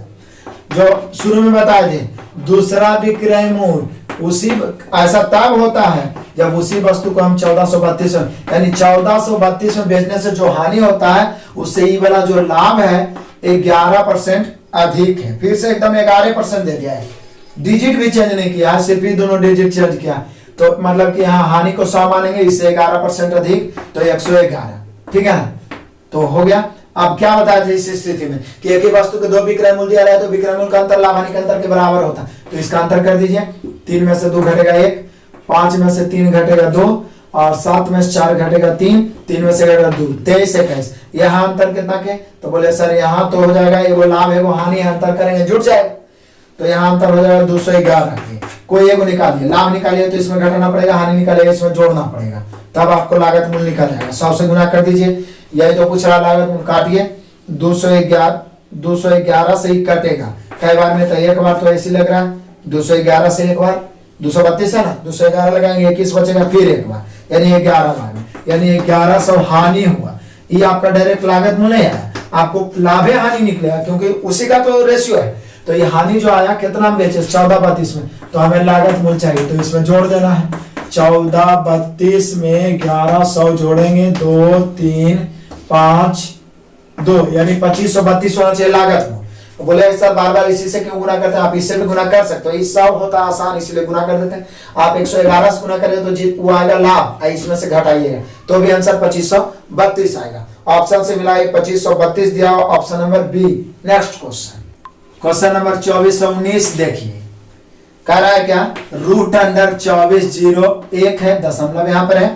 जो शुरू में बताए थे, दूसरा विक्रय मूल्य उसी ऐसा तब होता है जब उसी वस्तु को हम 1432 यानी 1432 में बेचने से जो हानि होता है उससे ये वाला जो लाभ है 11% अधिक है। फिर से एकदम 11% दे दिया है, डिजिट भी चेंज नहीं किया है, सिर्फ ही दोनों डिजिट चेंज किया, तो मतलब कि यहाँ हानि को 100 मानेंगे, इससे 11% अधिक तो 111, ठीक है ना। तो हो गया। अब क्या बताया था इस स्थिति में कि एक ही वस्तु के दो विक्रय मूल्य दिया है तो विक्रय मूल्य का अंतर लाभ हानि के अंतर के बराबर होता है, तो इसका अंतर कर दीजिए, 3 में से 2 घटेगा 1, 5 में से 3 घटेगा 2 और 7 में से 4 घटेगा 3, 3 में से घटेगा 2, 23 21। यहाँ अंतर कितना के, तो बोले सर यहाँ तो हो जाएगा एगो लाभ एगो हानि, अंतर करेंगे जुट जाएगा, तो यहाँ अंतर हो जाएगा 211 के, कोई एगो निकालिए, लाभ निकालिए तो इसमें घटाना पड़ेगा, हानि निकालिए इसमें जोड़ना पड़ेगा, तब आपको लागत मूल्य निकल जाएगा। 100 से गुना कर दीजिए, यही तो पूछ रहा, लागत मूल्य काटिए, 211 से ही कटेगा, कई बार में तो एक बार तो ऐसे लग रहा है, 211 से एक बार 232 है ना, 211 लगाएंगे 21 बचेगा, फिर एक बार यानी 11 बार में, यानी 1100 हानि हुआ। ये आपका डायरेक्ट लागत मूल्य है, आपको लाभे हानि निकलेगा क्योंकि उसी का तो रेशियो है। तो ये हानि जो आया कितना में बेचे 1432 में, तो हमें लागत मूल्य चाहिए, तो इसमें जोड़ देना है, 1432 में 1100 जोड़ेंगे, 2 3 5 2 यानी 2532 होना चाहिए लागत मूल्य। तो बोले सर बार बार इसी से क्यों गुना करते हैं, आप इससे भी गुना कर सकते हो, इस सब होता है आसान इसलिए गुना कर देते हैं। आप 111 से गुना करें तो जीत वो आएगा लाभ, इसमें से घटाइएगा तो भी आंसर 2532 आएगा। ऑप्शन से मिला 2532 दिया, option number B. Next question, question number 2419 देखिए, कह रहा है क्या रूट अंडर 2401 है, दशमलव यहाँ पर है,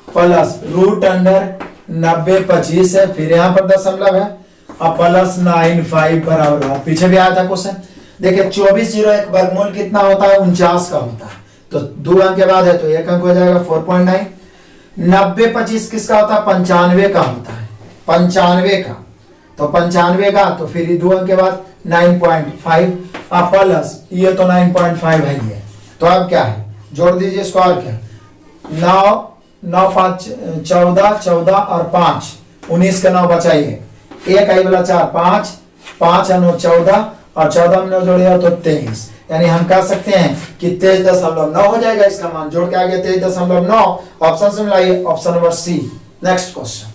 प्लस रूट अंडर 9025 है, फिर यहाँ पर दशमलव है, अब प्लस 95 बराबर है। पीछे भी आया था क्वेश्चन, देखिए 2401 वर्गमूल कितना होता है 49 का होता है, तो 2 अंक के बाद है तो 1 अंक हो जाएगा 4.9। 9025 किसका होता है 95 का होता है, 95 का, तो 95 का तो फिर 2 अंक के बाद 9.5 अब प्लस ये तो 9.5 है ये, तो अब क्या है जोड़ दीजिए इसको, और क्या 9 9 5 14 14 और 5 19 का 9 बचाइए, एक आई वाला 4 5 5 9 14 और 14 में 9 जोड़िए तो 23, यानी हम कह सकते हैं कि 23.9 हो जाएगा, इसका मान जोड़ के आ गया 23.9। ऑप्शन से मिलाइए, option number C. Next question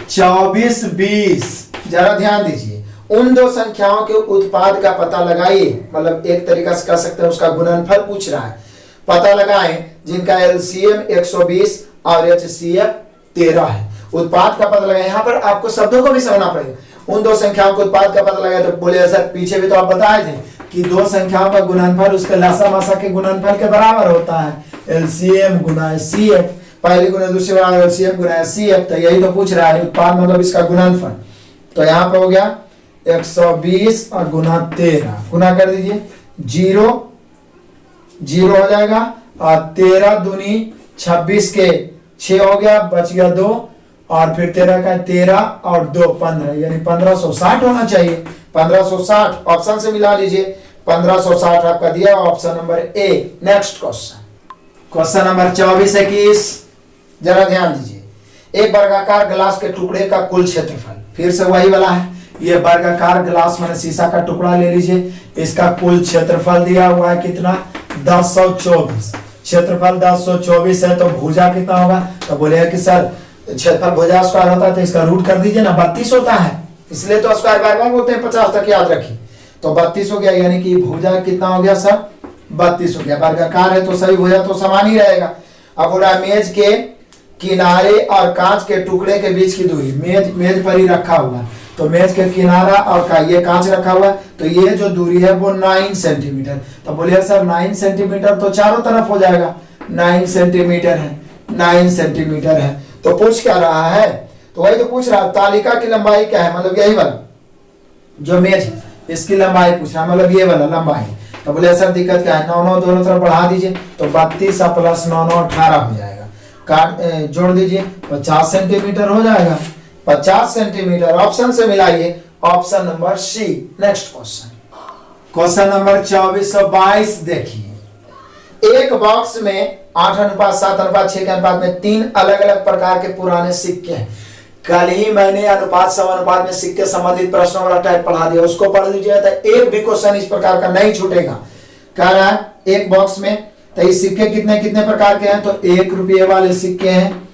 2420, जरा ध्यान दीजिए, उन दो संख्याओं के उत्पाद का पता लगाइए, मतलब एक तरीका से कह सकते हैं उसका गुणनफल पूछ रहा है, पता लगाएं जिनका एलसीएम 120 और एचसीएफ 13 है, उत्पाद का पता लगाएं। यहाँ पर आपको शब्दों को भी समझना पड़ेगा, उन दो संख्याओं के उत्पाद का पता लगाए, तो बोले सर पीछे भी तो आप बताए थे कि दो संख्याओं का गुणनफल उसके लसा मसा के गुणनफल के बराबर होता है, एलसीएम गुना एचसीएफ, पहली गुना दूसरी बराबर एलसीएम गुना एचसीएफ, तो यही तो पूछ रहा है उत्पाद मतलब इसका गुणनफल। तो यहाँ पे हो गया 120 और गुना 13, गुना कर दीजिए, 0 0 हो जाएगा और 13 दूनी 26 के 6 हो गया, बच गया 2 और फिर 13 का 13 और 2 15 यानी 1560 होना चाहिए, 1560 ऑप्शन से मिला लीजिए। 1560 आपका दिया option number A. Next question number 24-21, जरा ध्यान दीजिए। एक वर्गाकार ग्लास के टुकड़े का कुल क्षेत्रफल, फिर से वही वाला है। ये वर्गाकार ग्लास मैंने शीशा का टुकड़ा ले लीजिए, इसका कुल क्षेत्रफल दिया हुआ है कितना, 1024। क्षेत्रफल 1024 है तो भुजा कितना होगा, तो बोलेगा कि सर क्षेत्रफल भुजा स्क्वायर होता है तो इसका रूट कर दीजिए ना, 32 होता है, इसलिए तो स्क्वायर बार बार बोलते हैं 50 तक याद रखिए। तो 32 हो गया, यानी कि भुजा कितना हो गया सर, 32 हो गया। वर्गाकार है तो सही भुजा तो समान ही रहेगा। अब बोला मेज के किनारे और कांच के टुकड़े के बीच की दूरी, मेज पर ही रखा हुआ, तो मेज के किनारा और ये कांच रखा हुआ है, तो ये जो दूरी है वो 9 सेंटीमीटर। तो बोलिए सर 9 सेंटीमीटर तो चारों तरफ हो जाएगा, 9 सेंटीमीटर है, 9 सेंटीमीटर है। तो पूछ क्या रहा है, तो वही तो पूछ रहा है तालिका की लंबाई क्या है, मतलब यही वाला जो मेज है इसकी लंबाई पूछ रहा है, मतलब ये वाला लंबाई। तो बोले सर दिक्कत क्या है, 9 दोनों तरफ बढ़ा दीजिए, तो 32 प्लस 9 18 हो जाएगा। काट जोड़ दीजिए, 50 सेंटीमीटर हो जाएगा, 50 सेंटीमीटर। ऑप्शन से मिलाइए, option number C. Next question number 2422 देखिए। एक बॉक्स में 8:7:6 के अनुपात में 3 अलग अलग प्रकार के पुराने सिक्के हैं। कल ही मैंने अनुपात समानुपात में सिक्के संबंधित प्रश्नों वाला टाइप पढ़ा दिया, उसको पढ़ लीजिए, तो एक भी क्वेश्चन इस प्रकार का नहीं छूटेगा। कह रहा है एक बॉक्स में, तो ये सिक्के कितने कितने प्रकार के हैं, तो 1 रुपये वाले सिक्के हैं,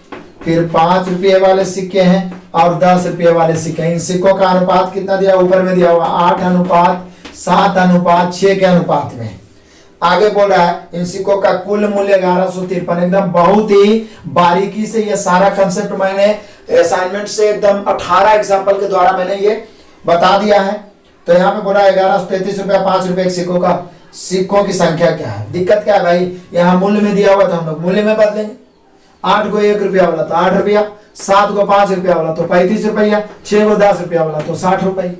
फिर 5 रुपये वाले सिक्के हैं और 10 रुपये वाले सिक्के हैं। इन सिक्कों का अनुपात कितना दिया, ऊपर में दिया हुआ 8:7:6 के अनुपात में। आगे बोल रहा है इन सिक्कों का कुल मूल्य 1153। एकदम बहुत ही बारीकी से ये सारा कंसेप्ट मैंने असाइनमेंट से एकदम 18 एग्जाम्पल के द्वारा मैंने ये बता दिया है। तो यहाँ पे बोला 1133 रुपया 5 रुपए एक सिक्कों का, सिक्कों की संख्या क्या है। दिक्कत क्या है भाई, यहाँ मूल्य में दिया हुआ था, हम लोग मूल्य में बदलेंगे। 8 को 1 रुपया वाला तो 8 रुपया, 7 को 5 रुपया वाला तो 35 रुपया, 6 को 10 रुपया वाला तो 60 रुपये।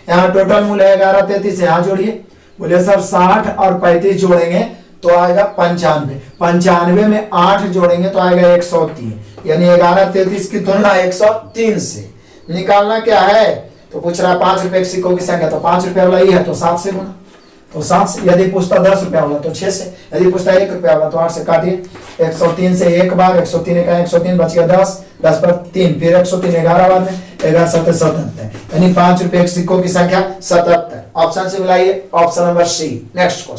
यहाँ टोटल मूल्य है 1133, यहाँ जोड़िए। बोले सर 60 और 35 जोड़ेंगे तो आएगा 95, 95 में 8 जोड़ेंगे तो आएगा 103, यानी 1133 की तुलना 103 से निकालना क्या है। तो पूछ रहा है 5 रुपए के सिक्कों की संख्या, तो 5 रुपया वाला ही है तो 7 से गुना, तो 7 से। यदि पूछता 10 रुपया वाला तो 6 से, यदि पूछता 1 रुपया वाला तो 8 से काटिए। 103 से एक बार, 103 का 103 बच गया 10, 10 पर 3, फिर 103 11 बार में 11 7 77, यानी 5 रुपए के सिक्कों की संख्या 77। ऑप्शन से मिलाइए, option number C. Next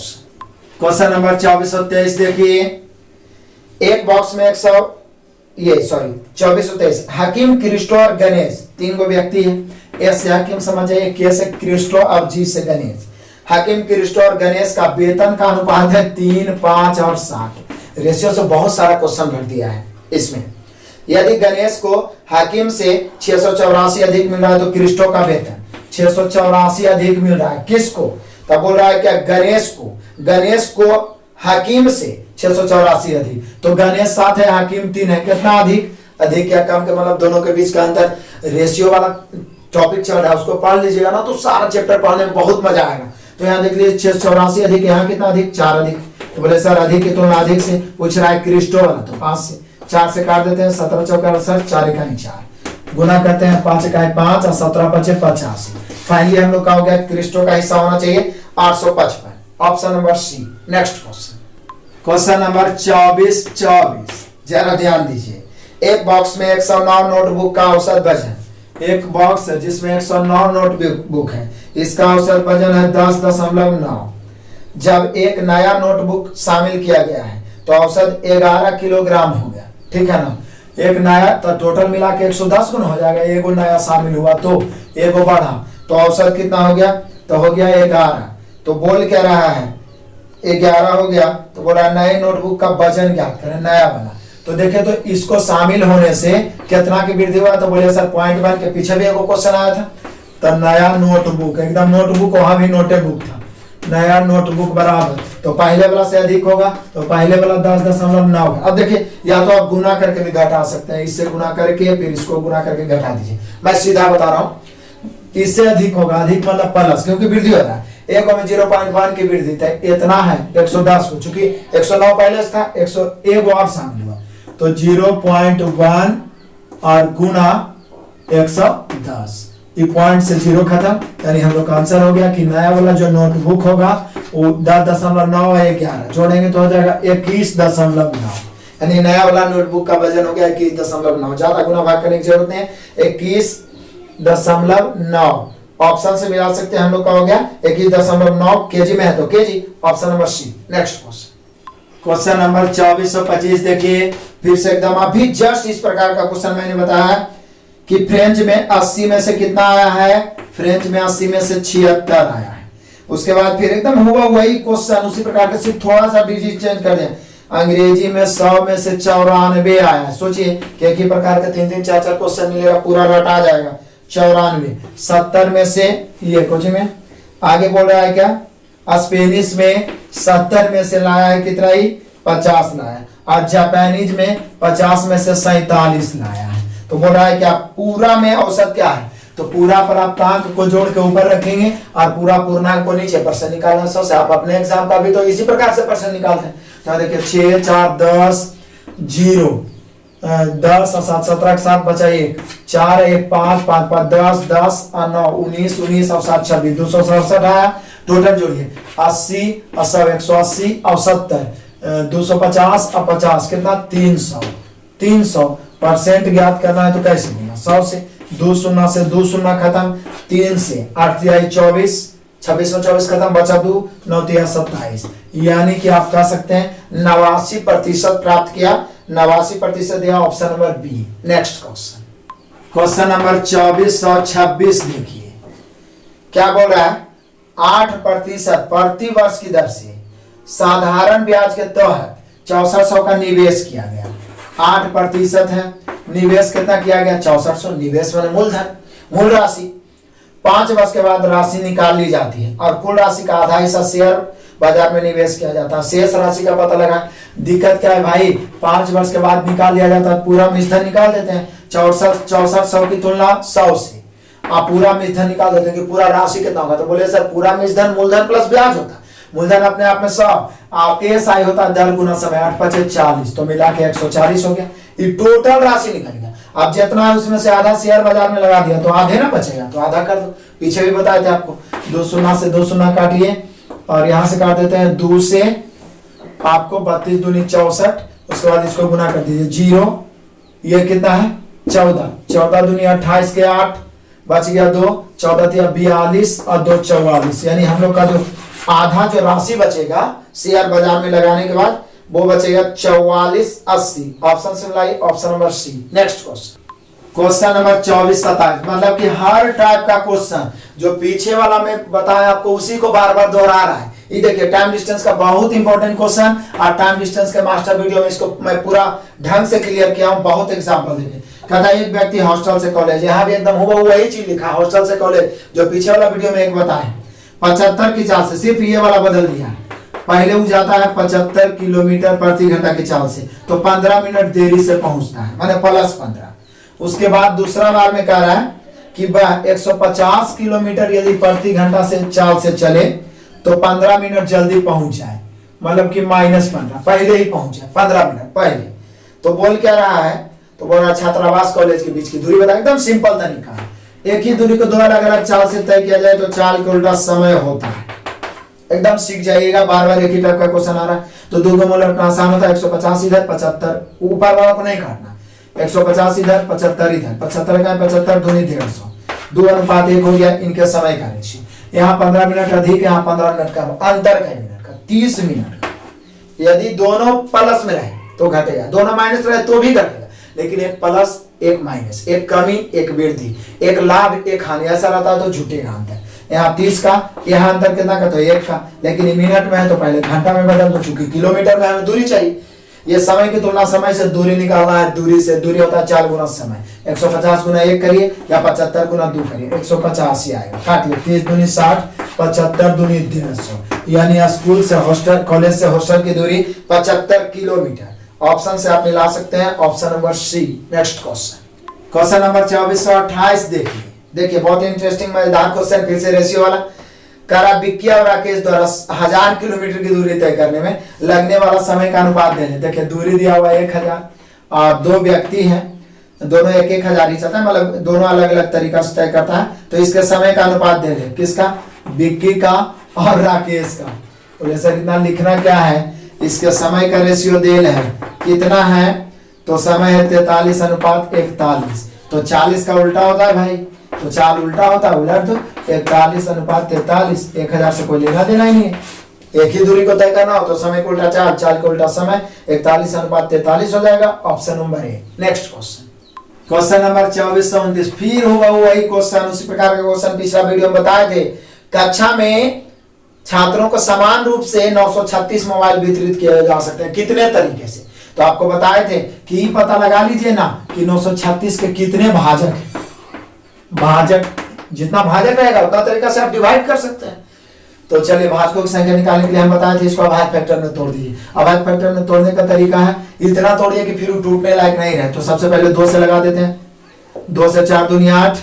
question number 2423 देखिए। एक बॉक्स में 2423 हकीम, क्रिस्टो और गणेश 3 को व्यक्ति है। एस से हकीम समझ जाइए, के से क्रिस्टो और जी से गणेश। हकीम, क्रिस्टो और गणेश का वेतन का अनुपात है 3, 5 और 60। रेशियो से बहुत सारा क्वेश्चन भर दिया है इसमें। यदि गणेश को हकीम से 684 अधिक मिल रहा है तो क्रिस्टो का वेतन 684 अधिक मिल रहा है। किसको, तब बोल रहा है क्या, गणेश को हकीम से 684 अधिक, तो गणेश 7 है, हकीम 3 है, कितना अधिक, अधिक या कम के मतलब दोनों के बीच का अंतर। रेशियो वाला टॉपिक चल रहा है, उसको पढ़ लीजिएगा ना तो सारा चैप्टर पढ़ने में बहुत मजा आएगा। तो यहाँ देख लीजिए 684 अधिक, यहाँ कितना अधिक, 4 अधिक। तो बोले सर अधिक की तुलना अधिक से पूछ रहा है क्रिस्टो वाला, तो 5 से 4 से काट देते हैं, 17 चौका 68, 4 इकाई 4 गुना करते हैं, 5 इकाई 5 और 17 पचे 85। फाइनली हम लोग का हो गया क्रिस्टो का हिस्सा होना चाहिए 855। Option number C. Next question number 2424, जरा ध्यान दीजिए। एक बॉक्स में 109 नोटबुक का औसत वजन, एक बॉक्स है जिसमें 109 नोटबुक है, इसका औसत वजन है 10.9। जब एक नया नोटबुक शामिल किया गया है तो औसत 11 किलोग्राम हो गया, ठीक है ना। एक नया तो टोटल मिला के 110 गुना हो जाएगा, एगो नया शामिल हुआ तो एगो बढ़ा, तो औसत कितना हो गया, तो हो गया 11। तो बोल क्या रहा है 11 हो गया, तो बोला नए नोटबुक का वजन ज्ञात करें, नया वाला। तो देखे तो इसको शामिल होने से कितना की वृद्धि हुआ, तो बोले सर 0.1 के पीछे भी एगो क्वेश्चन आया था। तो नया नोटबुक, एकदम नोटबुक वहां भी नोटबुक था, नया नोटबुक बराबर, तो पहले वाला से अधिक होगा, तो पहले वाला 10.9। अब देखिए या तो आप गुना करके भी घटा सकते हैं, इससे गुना करके फिर इसको गुना करके घटा दीजिए। मैं सीधा बता रहा हूँ, इससे अधिक होगा, अधिक मतलब प्लस, क्योंकि वृद्धि हो रहा है। एक में 0.1 की वृद्धि था, इतना है 110 को, चूंकि 109 पहले था, 101 और शामिल हुआ, तो 0.1 और गुना 110, ये पॉइंट से 0 खत्म, यानी हम लोग का आंसर हो गया कि नया वाला जो नोटबुक होगा वो 10.9 है 11 जोड़ेंगे तो हो जाएगा 21.9, यानी नया वाला नोटबुक का वजन हो गया 21.9। ज्यादा गुना भाग करने की जरूरत नहीं है, 21.9 ऑप्शन से मिला सकते हैं हम लोग का हो गया 21.9 केजी में है तो KG, option number C. Next question number 2425 देखिए फिर से एकदम अभी जस्ट इस प्रकार का क्वेश्चन मैंने बताया कि फ्रेंच में 80 में से कितना आया है, फ्रेंच में 80 में से 76 आया है। उसके बाद फिर एकदम हुआ वही क्वेश्चन उसी प्रकार का, सिर्फ थोड़ा सा डिजिट चेंज कर दें। अंग्रेजी में 100 में से 94 आया है। सोचिए कि एक ही प्रकार का 3-3 4-4 क्वेश्चन मिलेगा, पूरा रटा जाएगा। 94 70 में से ये कुछ में आगे बोल रहा है क्या, स्पेनिश में 70 में से लाया है कितना ही 50 लाया है, और जापानीज में 50 में से 47 लाया है। तो बोल रहा है क्या पूरा में औसत क्या है, तो पूरा प्राप्तांक को जोड़ के ऊपर रखेंगे और पूरा पूर्णांक को नीचे। परसेंट निकालना 100 से, आप अपने एग्जाम का भी तो इसी प्रकार से परसेंट निकालते हैं। तो देखिए 6 4 10 0 10 और 7 17 के साथ बचा 1 4 1 5 5 5 10 10 और 9 19 19 और 7 26 267 आया। टोटल जोड़िए 80 और 100 180 और 70 250 और 50 कितना 300 परसेंट ज्ञात करना है तो कैसे होगा 100 से 2 शून्य से 2 शून्य खत्म, 3 से 8 तिहाई 24 26 में 24 खत्म बचा 2 9 तिहाई 27, यानी कि आप कह सकते हैं 89% प्राप्त किया। 89% दिया option number B. Next question number 2426 देखिए क्या बोल रहा है, 8% प्रति वर्ष की दर से साधारण ब्याज के तहत 6400 का निवेश किया गया। 8% है, निवेश कितना किया गया 6400, निवेश माने मूलधन, मूल राशि। 5 वर्ष के बाद राशि निकाल ली जाती है और कुल राशि का आधा हिस्सा शेयर बाजार में निवेश किया जाता है। शेष राशि का पता लगा। दिक्कत क्या है भाई, 5 वर्ष के बाद निकाल लिया जाता है, पूरा मूलधन निकाल देते हैं 6400 की तुलना 100 से आप पूरा मूलधन निकाल देते हैं कि पूरा राशि कितना होगा, तो बोले सर पूरा मूलधन प्लस ब्याज होता है। मूलधन अपने आप में 100, आप एस आई होता है दर गुना समय 8 5 40, तो मिला के 140 हो गया। ये टोटल राशि निकल गया। अब जितना है उसमें से आधा शेयर बाजार में लगा दिया तो आधे ना बचेगा, तो आधा कर दो। पीछे भी बताए थे आपको 2 शून्य से 2 शून्य काटिए और यहां से काट देते हैं 2 से आपको 32 दूनी 64, उसके बाद इसको गुना कर दीजिए 0, ये कितना है 14 14 दूनी 28 के 8 बच गया 2 14 42 और 2 44, यानी हम लोग का जो आधा जो राशि बचेगा शेयर बाजार में लगाने के बाद वो बचेगा 4480। ऑप्शन से मिलाई option number C. Next question number 2427, मतलब कि हर टाइप का क्वेश्चन जो पीछे वाला में बताया आपको उसी को बार बार दोहरा रहा है। ये देखिए टाइम डिस्टेंस का बहुत इंपॉर्टेंट क्वेश्चन, और टाइम डिस्टेंस के मास्टर वीडियो में इसको मैं पूरा ढंग से क्लियर किया हूं। बहुत एग्जांपल देखे, कहता है एक व्यक्ति हॉस्टल से कॉलेज, यहाँ भी एकदम हुआ वही चीज लिखा हॉस्टल से कॉलेज जो पीछे वाला वीडियो में एक बताए। 75 की चाल से, सिर्फ ये वाला बदल दिया। पहले वो जाता है 75 किलोमीटर प्रति घंटा की चाल से, तो 15 मिनट देरी से पहुंचता है, माने +15। उसके बाद दूसरा बार में कह रहा है कि 150 किलोमीटर यदि प्रति घंटा से चाल से चले तो 15 मिनट जल्दी पहुंच जाए, मतलब कि -15 पहले ही पहुंचे 15 मिनट पहले। तो बोल क्या रहा है, तो बोल रहा छात्रावास कॉलेज के बीच की दूरी बता। एकदम सिंपल तरीका है, एक ही दूरी को 2 अलग अलग चाल से तय किया जाए तो चाल के उल्टा समय होता है। एकदम सीख जाइएगा, बार बार एक ही टाइप का क्वेश्चन आ रहा है तो 2 को मोलर आसान होता है। 150 इधर 75 ऊपर वाला को नहीं काटना, 150 इधर 75 इधर, 75 का 75 दूनी 150, 2:1 हो गया इनके समय का रेशियो। यहाँ 15 मिनट अधिक, यहाँ 15 मिनट कम, अंतर का मिनट का 30 मिनट का। यदि दोनों प्लस में रहे तो घटेगा, दोनों माइनस रहे तो भी घटेगा, लेकिन एक प्लस एक माइनस, एक कमी एक वृद्धि, एक लाभ एक हानि, ऐसा रहता है तो झूठेगा अंतर। यहाँ 30 का, यहाँ अंतर कितना का तो 1 का, लेकिन मिनट में है तो पहले घंटा में बदल दो, चूंकि किलोमीटर में हमें दूरी चाहिए। ये समय की तुलना समय से दूरी निकालना है, दूरी से दूरी होता है 4 गुना समय। 150 गुना 1 करिए या 75 गुना 2 करिए, 150 ही आएगा। काटिए 30 दूनी 60, 75 दूनी 150, यानी स्कूल से हॉस्टल, कॉलेज से हॉस्टल की दूरी 75 किलोमीटर। ऑप्शन से आप मिला सकते हैं option number C. Next question number 2428 देखिए बहुत इंटरेस्टिंग मजेदार क्वेश्चन, फिर से रेशियो वाला। करा विक्की और राकेश द्वारा 1000 किलोमीटर की दूरी तय करने में लगने वाला समय का अनुपात दे। देखिए दूरी दिया हुआ 1000 और 2 व्यक्ति हैं, दोनों एक एक हजार ही चाहता है, मतलब दोनों अलग अलग तरीका से तय करता है। तो इसके समय का अनुपात दे दे, किसका, विक्की का और राकेश का। तो जैसे कितना लिखना क्या है, इसके समय का रेशियो देल है कितना है, तो समय है 43:41। तो 40 का उल्टा होता है भाई, तो 4 उल्टा होता है, उलट दो 41:43। 1000 से कोई लेना देना ही नहीं है, एक ही दूरी को तय करना हो तो समय को उल्टा 4, 4 को उल्टा समय, 41:43 हो जाएगा। Option number A. Next question, question number 2429। फिर होगा वही क्वेश्चन, उसी प्रकार के क्वेश्चन पिछला वीडियो में बताए थे। कक्षा में छात्रों को समान रूप से 936 मोबाइल वितरित किए जा सकते हैं, कितने तरीके से। तो आपको बताए थे कि पता लगा लीजिए ना कि 936 के कितने भाजक है। भाजक जितना भाजक रहेगा उतना तरीका से आप डिवाइड कर सकते हैं। तो चलिए भाजकों की संख्या निकालने के लिए हम बताए थे इसको अभाज्य फैक्टर में तोड़ दीजिए। अभाज्य फैक्टर में तोड़ने का तरीका है, इतना तोड़िए कि फिर टूटने लायक नहीं रहे। तो सबसे पहले 2 से लगा देते हैं, 2 से 4 दूनी 8,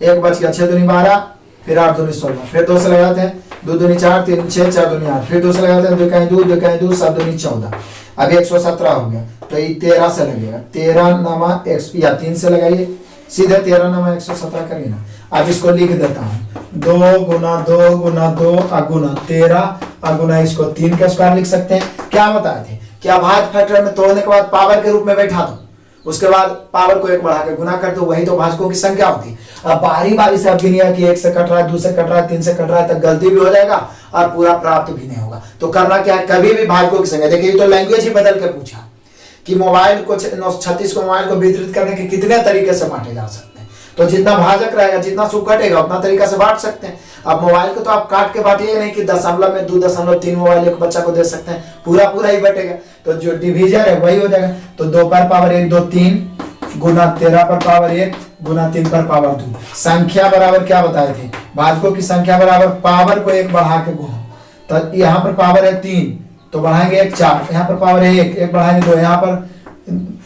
1 बच गया, 6 दूनी 12, फिर 8 दूनी 16, फिर 2 से लगाते हैं, 2 दूनी 4, 3 6, 4 दूनी 8, फिर 2 से लगाते हैं, 2 कहीं 2, 2 कहीं 2, 7 दूनी 14। अब 117 हो गया, तो ये 13 से लगेगा, 13 नमा या 3 से लगाइए, सीधे 13 नमा 117 करिए ना। अब इसको लिख देता हूँ, 2 गुना 2 गुना 2 अगुना 13 अगुना इसको 3 का स्क्वायर लिख सकते हैं। क्या बताए थे कि अभाज्य फैक्टर में तोड़ने के बाद पावर के रूप में बैठा दो, उसके बाद पावर को 1 बढ़ा के गुना कर दो, वही तो भाजकों की संख्या होती है। अब बारी बारी से अब गिनिया कि 1 से कट रहा है, 2 से कट रहा है, 3 से कट रहा है, तब गलती भी हो जाएगा और पूरा प्राप्त भी नहीं होगा। तो करना क्या है, कभी भी भाजकों की संख्या, देखिए तो लैंग्वेज ही बदल के पूछा कि मोबाइल को 936 को मोबाइल को वितरित करने के कितने तरीके से बांटे जा सकते हैं। तो जितना भाजक रहेगा, जितना सुख घटेगा उतना तरीका से बांट सकते हैं। अब मोबाइल को तो आप काट के बांटिए नहीं कि दशमलव में 2.3 मोबाइल एक बच्चा को दे सकते हैं, पूरा पूरा ही बटेगा। तो जो डिवीजन है वही हो जाएगा। तो 2 पर पावर 1 2 3 गुना 13 पर पावर 1 गुना 3 पर पावर 2। संख्या बराबर क्या बताए थे, भाजकों की संख्या बराबर पावर को 1 बढ़ा के गुना। तो यहाँ पर पावर है 3 तो बढ़ाएंगे 1 4, यहाँ पर पावर है 1 बढ़ाएंगे 2, यहाँ पर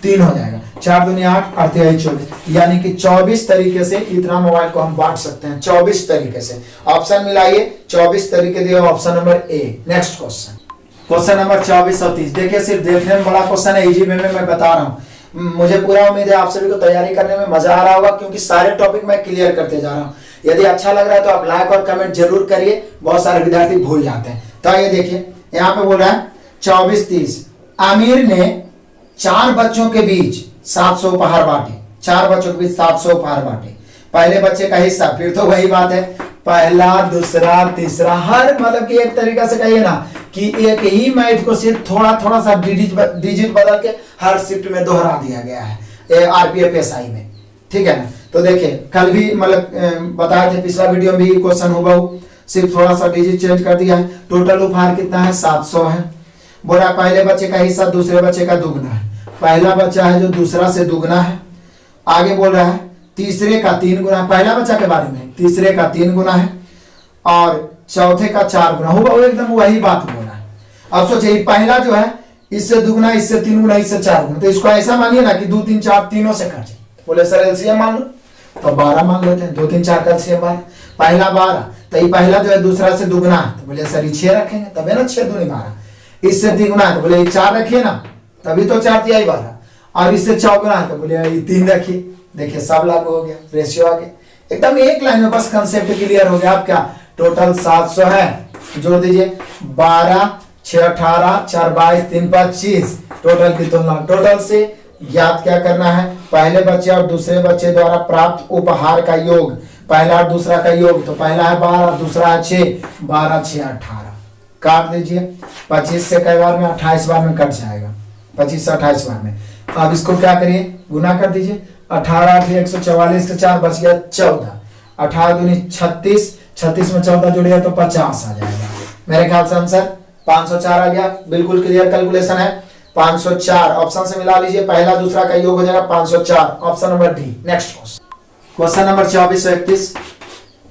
3 हो जाएगा, 4 दूनी 8 और 3 24, यानी कि 24 तरीके से इतना मोबाइल को हम बांट सकते हैं। 24 तरीके से ऑप्शन मिलाइए, 24 तरीके दिए, option number A. Next question, question number 2430। देखिए सिर्फ देखने में बड़ा क्वेश्चन है, इजी वे में मैं बता रहा हूँ। मुझे पूरा उम्मीद है आप सभी को तैयारी करने में मजा आ रहा होगा, क्योंकि सारे टॉपिक मैं क्लियर करते जा रहा हूँ। यदि अच्छा लग रहा है तो आप लाइक और कमेंट जरूर करिए, बहुत सारे विद्यार्थी भूल जाते हैं। तो ये देखिए यहाँ पे बोल रहा है 2430। आमिर ने 4 बच्चों के बीच 700 उपहार बांटे, 4 बच्चों के बीच 700 उपहार बांटे। पहले बच्चे का हिस्सा, फिर तो वही बात है, पहला दूसरा तीसरा, हर मतलब कि एक तरीका से कहिए ना कि एक ही मैथ को सिर्फ थोड़ा थोड़ा सा डिजिट बदल के हर शिफ्ट में दोहरा दिया गया है आरपीएफ एसआई में, ठीक है ना। तो देखिए कल भी मतलब बताए थे, पिछला वीडियो में भी क्वेश्चन हुआ, सिर्फ थोड़ा सा डिजिट चेंज कर दिया है। टोटल उपहार कितना है, 700 है। बोला पहले बच्चे का हिस्सा दूसरे बच्चे का दुगना है, पहला बच्चा है जो दूसरा से दुगना है। आगे बोल रहा है तीसरे का 3 गुना, पहला बच्चा के बारे में, तीसरे का 3 गुना है और चौथे का 4 गुना, हुआ एकदम वही बात बोल रहा है। अब सोचिए पहला जो है इससे दुगना, इससे 3 गुना, इससे 4 गुना, तो इसको ऐसा मानिए ना कि 2 3 4 तीनों से कट जाए। बोले सर एलसीएम मान लो, तो 12 मान लेते हैं, 2 3 4 का एलसीएम 12, पहला 12, तो ये पहला जो है दूसरा से दुगना है, तो बोले सर 6 रखेंगे तबे ना 6 दूनी 12, इससे 3 गुना है तो बोले 4 रखिए ना, तभी तो 4 तिहाई 12, और इससे 4 गुना है तो बोले 3 रखिए। देखिए सब लागू हो गया, रेशियो आ गया एकदम एक लाइन में, बस कंसेप्ट क्लियर हो गया। आप क्या टोटल 700 है, जोड़ दीजिए 12 6 18 4 22 3 25, टोटल की तुलना टोटल से ज्ञात क्या करना है, पहले बच्चे और दूसरे बच्चे द्वारा प्राप्त उपहार का योग, पहला और दूसरा का योग, तो पहला है 12 दूसरा है 6, 12 6 18, काट दीजिए। 25 से कई बार में 28 बार में कट जाएगा, 25 से 28 बार में। अब इसको क्या करिए, गुना कर दीजिए, 18 8 144 के 4 बच गया 14, 18 दूनी 36, 36 में 14 जुड़ेगा तो 50 आ जाएगा। मेरे ख्याल से आंसर 504 आ गया, बिल्कुल क्लियर कैलकुलेशन है। 504 ऑप्शन से मिला लीजिए, पहला दूसरा का योग हो जाएगा 504, option number D. Next question number 2431।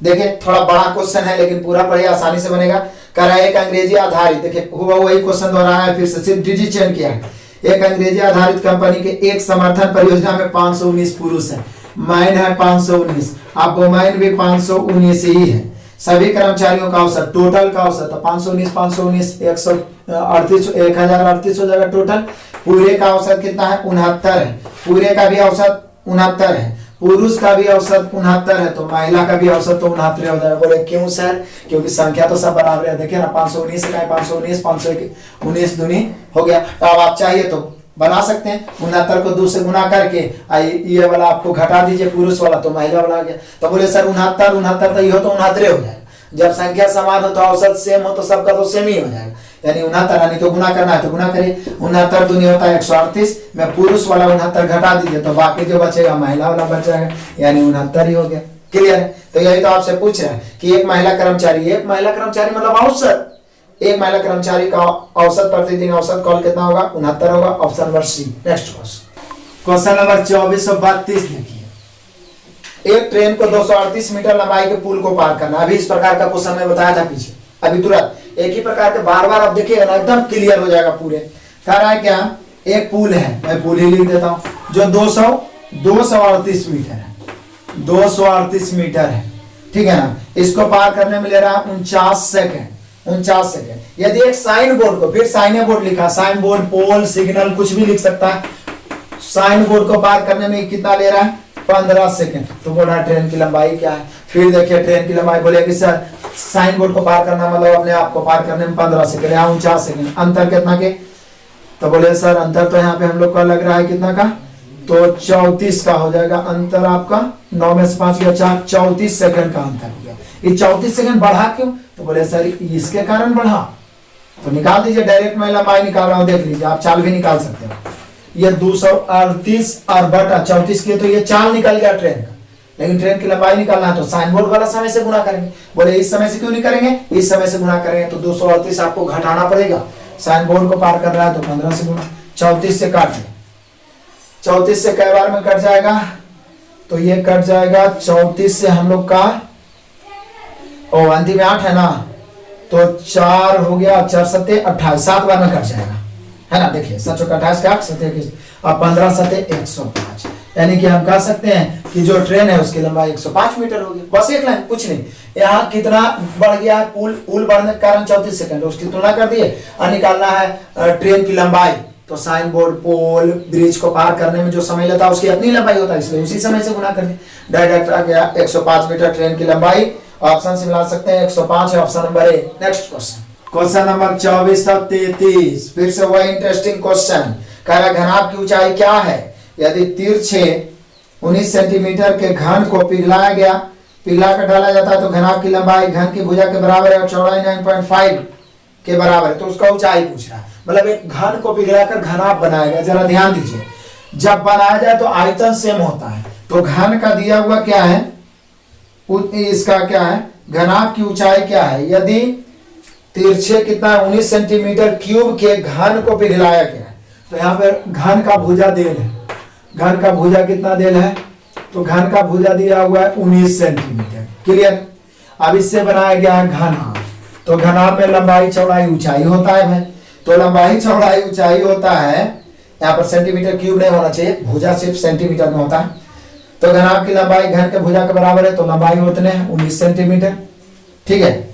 देखिए थोड़ा बड़ा क्वेश्चन है लेकिन पूरा पढ़िए, आसानी से बनेगा। कह रहा है एक अंग्रेजी आधारित, देखिए हुआ वही क्वेश्चन दोहराया है, फिर से सिर्फ डिजिट चेंज किया है। एक अंग्रेजी आधारित कंपनी के एक समर्थन परियोजना में 519 पुरुष है, मैन है 519, अब वुमेन भी 519 ही है। सभी कर्मचारियों का औसत, टोटल का औसत 519 519 1038 हो जाएगा टोटल। पूरे का औसत कितना है, 69 है। पूरे का भी औसत 69 है, पुरुष का भी औसत 69 है, तो महिला का भी औसत तो 69 हो जाएगा। बोले क्यों सर? क्योंकि संख्या तो सब बराबर है। देखिए ना 519 का 519, 519 दूनी हो गया। तो अब आप चाहिए तो बना सकते हैं, 69 को 2 से गुना करके ये वाला आपको घटा दीजिए, पुरुष वाला तो महिला वाला आ गया। तो बोले सर 69 तो ये हो तो 69 हो जाएगा। जब संख्या समान हो तो औसत सेम हो तो सबका तो सेम ही हो जाएगा, यानी 69 यानी तो गुना करना है तो गुना करिए। 69 दूनी होता है 138 में पुरुष वाला 69 घटा दीजिए तो बाकी जो बचेगा महिला वाला बच जाएगा, यानी 69 ही हो गया। क्लियर है? तो यही तो आपसे पूछ रहा है कि एक महिला कर्मचारी मतलब औसत, एक महिला कर्मचारी का औसत प्रतिदिन औसत कॉल कितना होगा? 69 होगा। Option number C. Next question number 2432 देखिए, एक ट्रेन को 238 मीटर लंबाई के पुल को पार करना। अभी इस प्रकार का क्वेश्चन मैं बताया था पीछे, अभी तुरंत एक ही प्रकार के बार बार आप देखिएगा ना एकदम क्लियर हो जाएगा पूरे। कह रहा है क्या? एक पुल है, मैं पुल ही लिख देता हूं, जो 238 मीटर है, 238 मीटर है, ठीक है ना। इसको पार करने में ले रहा है 49 सेकेंड। यदि एक साइन बोर्ड को, फिर साइन बोर्ड लिखा, साइन बोर्ड, पोल, सिग्नल कुछ भी लिख सकता है। साइन बोर्ड को पार करने में कितना ले रहा है? 15 सेकेंड। तो बोला ट्रेन की लंबाई क्या है? फिर देखिए ट्रेन की लंबाई बोले कि सर साइन बोर्ड को पार करना मतलब अपने आप को पार करने में 15 सेकेंड, यहाँ 49 सेकेंड, अंतर कितना के? तो बोले सर अंतर तो यहाँ पे हम लोग का लग रहा है कितना का? तो 34 का हो जाएगा अंतर आपका। 9 में से 5 गया 4, 34 सेकंड का अंतर हो गया। ये 34 सेकंड बढ़ा क्यों? तो बोले सर इसके कारण बढ़ा। तो निकाल दीजिए, डायरेक्ट मैं लंबाई निकाल रहा हूँ, देख लीजिए, आप चाल भी निकाल सकते हो। ये 238 और बटा 34 के, तो ये चाल निकल गया ट्रेन का, लेकिन ट्रेन की लंबाई निकालना है तो साइन बोर्ड वाला समय से गुना करेंगे। बोले इस समय से क्यों नहीं करेंगे? इस समय से गुना करेंगे तो 238 आपको घटाना पड़ेगा। साइन बोर्ड को पार कर रहा है तो 15 से गुना, 34 से काट दें। 34 से कई बार में कट जाएगा? तो ये कट जाएगा 34 से हम लोग का, ओ अंतिम में 8 है ना, तो 4 हो गया, 4 सत्ते 28, 7 बार में कट जाएगा, है ना। देखिए 7 चौक 28 का 8 सत्ते 21 और 15 सत्ते 105, यानी कि हम कह सकते हैं कि जो ट्रेन है उसकी लंबाई 105 मीटर होगी। बस एक लाइन, कुछ नहीं। यहाँ कितना बढ़ गया है? पुल बढ़ने के कारण 34 सेकंड, उसकी तुलना कर दिए और निकालना है ट्रेन की लंबाई। तो साइन बोर्ड, पोल, ब्रिज को पार करने में जो समय लेता है उसकी अपनी लंबाई होता है, इसलिए उसी समय से गुना कर दिए। डायरेक्ट आ गया 105 मीटर ट्रेन की लंबाई। ऑप्शन से मिला सकते हैं, 105 है option number A. Next question number 2433, फिर से वही इंटरेस्टिंग क्वेश्चन। कह रहा घनाभ की ऊंचाई क्या है? यदि तिरछे 19 सेंटीमीटर के घन को पिघला कर डाला जाता है तो घनाभ की लंबाई घन की भुजा के बराबर है और चौड़ाई 9.5 के बराबर है। तो उसका ऊंचाई पूछ रहा है, मतलब एक घन को पिघलाकर घनाभ बनाया गया। जरा ध्यान दीजिए, जब बनाया जाए तो आयतन सेम होता है। तो घन का दिया हुआ क्या है? इसका क्या है? घनाभ की ऊंचाई क्या है? यदि तिरछे कितना 19 सेंटीमीटर क्यूब के घन को पिघलाया गया है, तो यहाँ पर घन का भुजा देल है। घन का भुजा कितना देल है? तो घन का भुजा दिया हुआ है 19 सेंटीमीटर। क्लियर? अब इससे बनाया गया है घनाभ। तो घनाभ में लंबाई चौड़ाई ऊंचाई होता है भाई। तो लंबाई चौड़ाई ऊंचाई होता है, यहाँ पर सेंटीमीटर क्यूब नहीं होना चाहिए, भुजा सिर्फ सेंटीमीटर में होता है। तो घनाभ की लंबाई घन के भुजा के बराबर है, तो लंबाई उतने 19 सेंटीमीटर, ठीक है।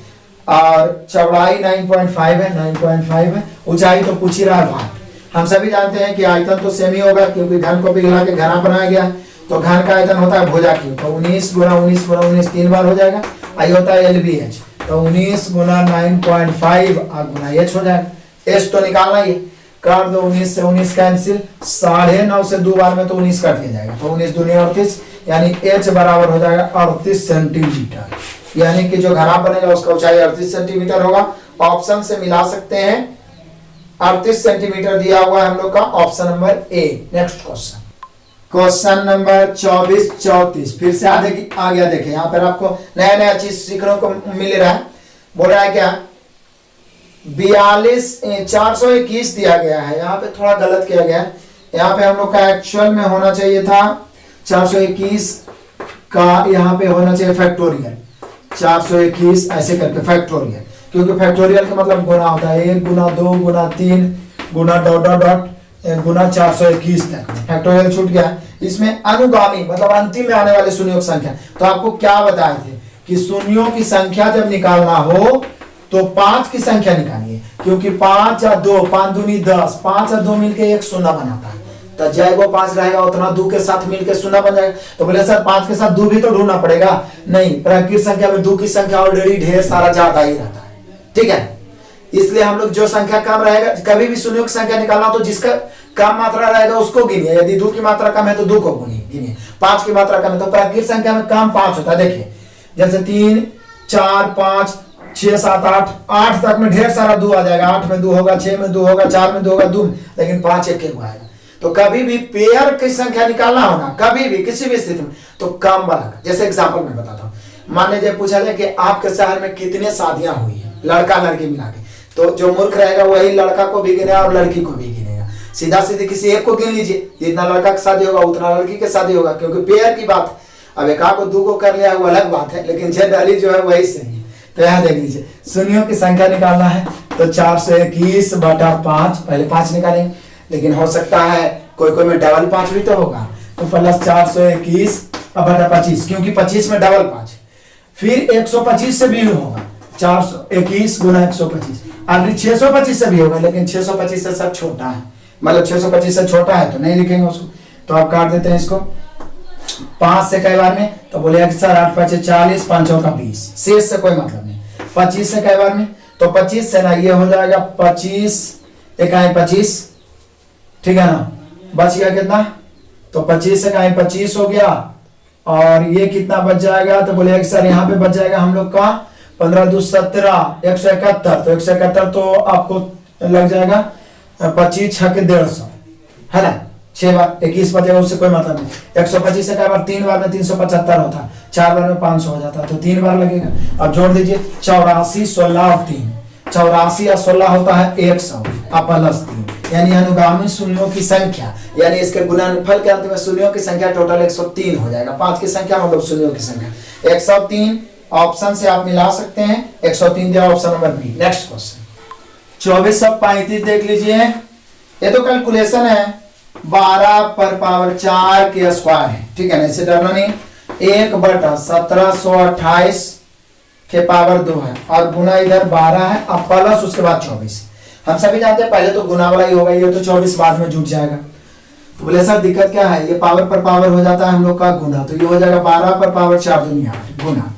और चौड़ाई 9.5 है, 9.5 है। ऊंचाई तो पूछ ही रहा है भाई। हम सभी जानते हैं कि आयतन तो सेम ही होगा, क्योंकि घन को पिघला के घना बनाया गया। तो घन का आयतन होता है भुजा क्यूब, तो 19 गुना 19 गुना 19 3 बार हो जाएगा। आई होता है LBH, तो 19 गुना 9.5 गुना H हो जाएगा। H तो निकालना ही, कर दो 19 से 19 कैंसिल, 9.5 से 2 बार में तो 19 कट के जाएगा। तो 19 दूनी 38, यानी H बराबर हो जाएगा 38 सेंटीमीटर। यानी कि जो घनाभ बनेगा उसका ऊंचाई 38 सेंटीमीटर होगा। ऑप्शन से मिला सकते हैं, 38 सेंटीमीटर दिया हुआ है हम लोग का, option number A. Next question number 2434, फिर से आ गया। देखिए यहाँ पर आपको नया नया चीज सीखने को मिल रहा है। बोल रहा है क्या? 421 दिया गया है, यहाँ पे थोड़ा गलत किया गया है। यहाँ पे हम लोग का एक्चुअल में होना चाहिए था 421 का, यहाँ पे होना चाहिए फैक्टोरियल। 421 ऐसे करके फैक्टोरियल, क्योंकि फैक्टोरियल का मतलब गुना होता है 1 गुना 2 गुना 3 गुना डॉट डॉट डॉट गुना 421 तक। फैक्टोरियल छूट गया। इसमें अनुगामी मतलब अंतिम में आने वाले शून्यों की संख्या। तो आपको क्या बताए थे कि शून्यों की संख्या जब निकालना हो तो 5 की संख्या निकालिए, क्योंकि 5 या 2, 5 दूनी 10, 5 और 2 मिलके एक शून्य बनाता है। तो जैगो 5 रहेगा उतना 2 के साथ मिलकर 0 बन जाएगा। तो बोले सर 5 के साथ 2 भी तो ढूंढना पड़ेगा। नहीं, प्राकृतिक संख्या में 2 की संख्या ऑलरेडी ढेर सारा ज्यादा ही रहता है, ठीक है। इसलिए हम लोग जो संख्या कम रहेगा, कभी भी शून्यों की संख्या निकालना तो जिसका कम मात्रा रहेगा उसको गिनिए। यदि 2 की मात्रा कम है तो 2 को गिनिए, 5 की मात्रा कम है तो प्राकृतिक संख्या में कम 5 होता है। देखिए जैसे 3 4 5 6 7 8 तक में ढेर सारा 2 आ जाएगा। 8 में 2 होगा, 6 में 2 होगा, 4 में 2 होगा, 2, लेकिन 5 एक आएगा। तो कभी भी पेयर की संख्या निकालना होगा, कभी भी किसी भी स्थिति में, तो कम वाला। जैसे एग्जांपल मैं बताता हूँ, मान लीजिए पूछा जाए कि आपके शहर में कितने शादियां हुई है, लड़का लड़की मिला के, तो जो मूर्ख रहेगा वही लड़का को भी गिनेगा और लड़की को भी गिनेगा। सीधा सीधे किसी एक को गिन लीजिए, जितना लड़का की शादी होगा उतना लड़की की शादी होगा, क्योंकि पेयर की बात। अब एक को 2 को कर लिया वो अलग बात है, लेकिन जनरली जो है वही सही है। तो यहाँ देख लीजिए, शून्यों की संख्या निकालना है तो 421 बटा 5, पहले 5 निकालेंगे, लेकिन हो सकता है कोई में डबल 5 भी तो होगा, तो प्लस 421 बटा 25, क्योंकि 25 में डबल 5, फिर 125 से भी होगा, 421 गुना 125, अभी 625 से भी होगा, लेकिन 625 से सब छोटा है, मतलब 625 से छोटा है तो नहीं लिखेंगे उसको। तो आप काट देते हैं इसको 5 से कई बार में, तो बोले कि सर 8 5 40, 5 चौका 20, शेष से कोई मतलब नहीं। 25 से कई बार में, तो 25 से ना ये हो जाएगा 25 इकाई 25, ठीक है ना, बच गया कितना, तो 25 से कहीं 25 हो गया, और ये कितना बच जाएगा, तो बोले सर यहाँ पे बच जाएगा हम लोग का 15 2 17, 171, तो 171 तो आपको लग जाएगा 25 6 के 150, है ना, 6 बार 21 बचेगा, उससे कोई मतलब नहीं। 125 से कई बार 3 बार में 375 होता, 4 बार में 500 हो जाता, तो 3 बार लगेगा। अब जोड़ दीजिए 84 16 और 3, 84 या 16 होता है 100 प्लस 3, यानी अनुगामी शून्यों की संख्या, यानी इसके गुणनफल के अंत में शून्यों की संख्या टोटल 103 हो जाएगा। 5 की संख्या मतलब शून्यों की संख्या 103। ऑप्शन से आप मिला सकते हैं, 103 दिया option number B. Next question 2435 देख लीजिए, ये तो कैलकुलेशन है, 12 पर पावर 4 के स्क्वायर है, ठीक है ना, इसे डरना नहीं। 1 बटा 1728 के पावर 2 है, और गुना इधर 12 है, अब प्लस उसके बाद 24। हम सभी जानते हैं पहले तो गुना वाला ही होगा, ये तो 24 बाद में जुट जाएगा। तो बोले सर दिक्कत क्या है, ये पावर पर पावर हो जाता है हम लोग का गुना, तो ये हो जाएगा 12 पर पावर 4 दुनिया गुना।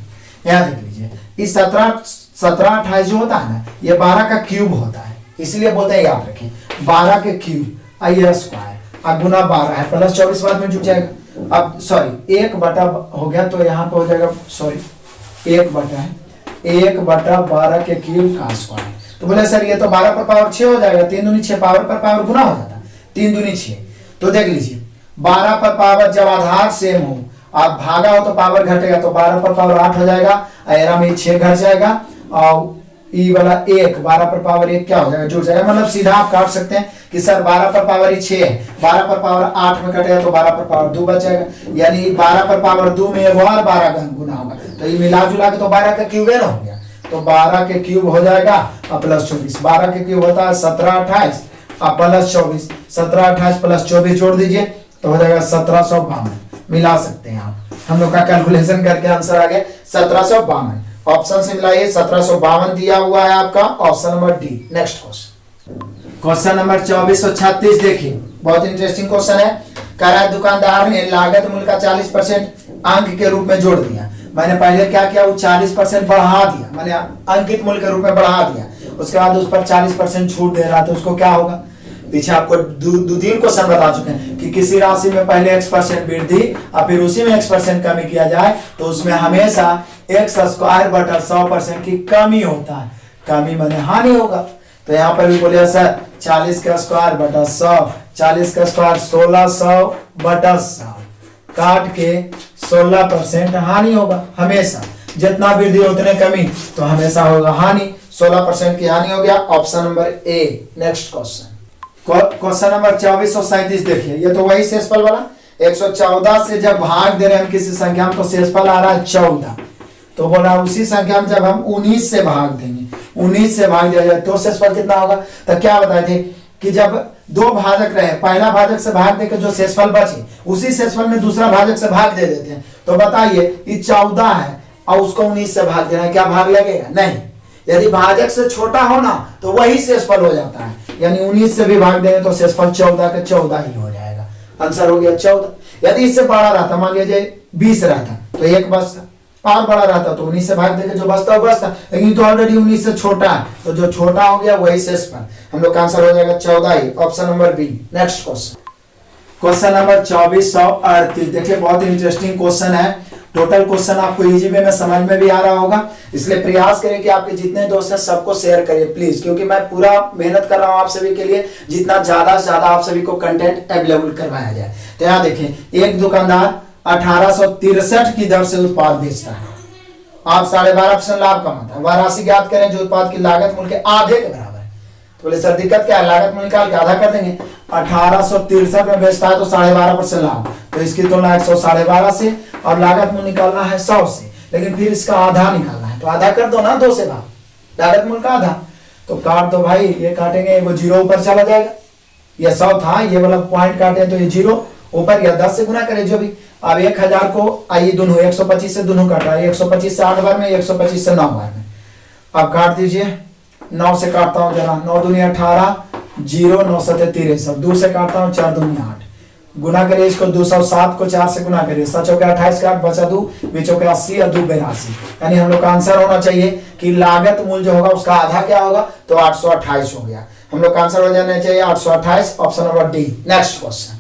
यहाँ देख लीजिए, इस 1728 जो होता है ना, ये 12 का क्यूब होता है, इसलिए बोलते हैं याद रखें 12 के क्यूब आई स्क्वायर, अब गुना 12 है, प्लस 24 बाद में जुट जाएगा। अब सॉरी 1 बटा हो गया, तो यहाँ पे हो जाएगा, सॉरी 1 बटा है, 1 बटा 12 के क्यूब का स्क्वायर। तो बोले सर ये तो 12 पर पावर 6 हो जाएगा, 3 दूनी 6, पावर पर पावर गुना हो जाता है, 3 दूनी 6। तो देख लीजिए 12 पर पावर जब आधार सेम हो, आप भागा हो तो पावर घटेगा, तो 12 पर पावर 8 हो जाएगा, एरा में 6 घट जाएगा, और ई वाला 1 12 पर पावर 1 क्या हो जाएगा, जुड़ जाएगा। मतलब सीधा आप काट सकते हैं कि सर 12 पर पावर 6 है, 12 पर पावर 8 में कटेगा तो 12 पर पावर 2 बच जाएगा, यानी 12 पर पावर 2 में एक और 12 गुना होगा, तो ये मिला जुला के तो 12 का क्यूब हो गया, तो 12 के क्यूब हो जाएगा प्लस 24। 12 के क्यूब होता है 1728 प्लस 24, 1728 प्लस 24 जोड़ दीजिए तो हो जाएगा 1752। मिला सकते हैं आप, हम लोग का कैलकुलेशन करके आंसर आ गया 1752। ऑप्शन से मिलाइए, 1752 दिया हुआ है आपका, option number D. Next question number 2436 देखिए, बहुत इंटरेस्टिंग क्वेश्चन है। कह रहा है दुकानदार ने लागत मूल्य का 40% अंक के रूप में जोड़ दिया। मैंने पहले क्या किया, वो 40% बढ़ा दिया, मैंने अंकित मूल्य के रूप में बढ़ा दिया, उसके बाद उस पर 40% छूट दे रहा, तो उसको क्या होगा। पीछे आपको दो तीन क्वेश्चन बता चुके हैं कि किसी राशि में पहले x% वृद्धि और फिर उसी में x% कमी किया जाए तो उसमें हमेशा x² बटा 100% की कमी होता है, कमी माने हानि होगा। तो यहाँ पर भी बोलिए सर 40 का स्क्वायर बटा 100, 40 का स्क्वायर 1600 बटा 100, काट के 16% हानि होगा। हमेशा जितना वृद्धि उतने कमी, तो हमेशा होगा हानि, 16% की हानि हो गया, option number A. Next question number 2437 देखिए, ये तो वही शेषफल वाला 114 से जब भाग दे रहे हैं हम किसी संख्या में तो शेषफल आ रहा है 14, तो बोला उसी संख्या में जब हम 19 से भाग देंगे, 19 से भाग दिया जाए तो शेषफल कितना होगा। तो क्या बताए थे कि जब दो भाजक रहे, पहला भाजक से भाग देकर जो शेषफल बचे उसी शेषफल में दूसरा भाजक से भाग दे देते हैं। तो बताइए ये 14 है और उसको 19 से भाग देना है, क्या भाग लगेगा? नहीं। यदि भाजक से छोटा हो ना तो वही शेषफल हो जाता है, यानी 19 से भी भाग देंगे तो शेषफल 14 के 14 ही हो जाएगा। आंसर हो गया 14। यदि इससे बड़ा रहता, मान लीजिए 20 रहता तो एक बचता, और बड़ा रहता तो 19 से भाग देके जो बचता वो बचता, लेकिन तो ऑलरेडी 19 से छोटा है, तो जो छोटा हो गया वही शेष पर, हम लोग का आंसर हो जाएगा 14 ही, option number B. Next question, question number 2438। देखिए बहुत इंटरेस्टिंग क्वेश्चन है। टोटल क्वेश्चन आपको इजी वे में समझ में भी आ रहा होगा, इसलिए प्रयास करें कि आपके जितने दोस्त हैं सबको शेयर करिए प्लीज, क्योंकि मैं पूरा मेहनत कर रहा हूं आप सभी के लिए, जितना ज्यादा से ज्यादा आप सभी को कंटेंट अवेलेबल करवाया जाए। तो यहाँ देखिए, एक दुकानदार 1863 की दर से उत्पाद बेचता है, आप 12.5% लाभ कमाता है। वह राशि ज्ञात करें जो उत्पाद की लागत मूल्य के आधे के बराबर है। तो बोले सर दिक्कत क्या है, लागत मूल्य निकाल के आधा कर देंगे। 1863 में बेचता है तो 12.5% लाभ, तो इसकी तुलना 112.5 से, और लागत मूल्य निकालना है 100 से, लेकिन फिर इसका आधा निकालना है, तो आधा कर दो ना 2 से भाग, लागत मूल्य का आधा। तो काट दो भाई, ये काटेंगे वो जीरो ऊपर चला जाएगा, ये 100 था, ये वाला पॉइंट काटे तो ये जीरो ऊपर, या 10 से गुना करे जो भी। अब 1000 को आइए दोनों 125 से दोनों काट रहा है, 125 से 8 बार में, 125 से 9 बार में। अब काट दीजिए, 9 से काटता हूं जरा, 9 दूनी 18, 0 9 7 13, 2 से काटता हूं, 4 दूनी 8, गुना करिए इसको, 207 को 4 से गुना करिए, 7 के 28 का 8 बचा 2, बीचों के 80 और 2 82, यानी हम लोग का आंसर होना चाहिए कि लागत मूल्य जो होगा उसका आधा क्या होगा, तो 828 हो गया। हम लोग का आंसर हो जाना चाहिए 828, option number D. Next question,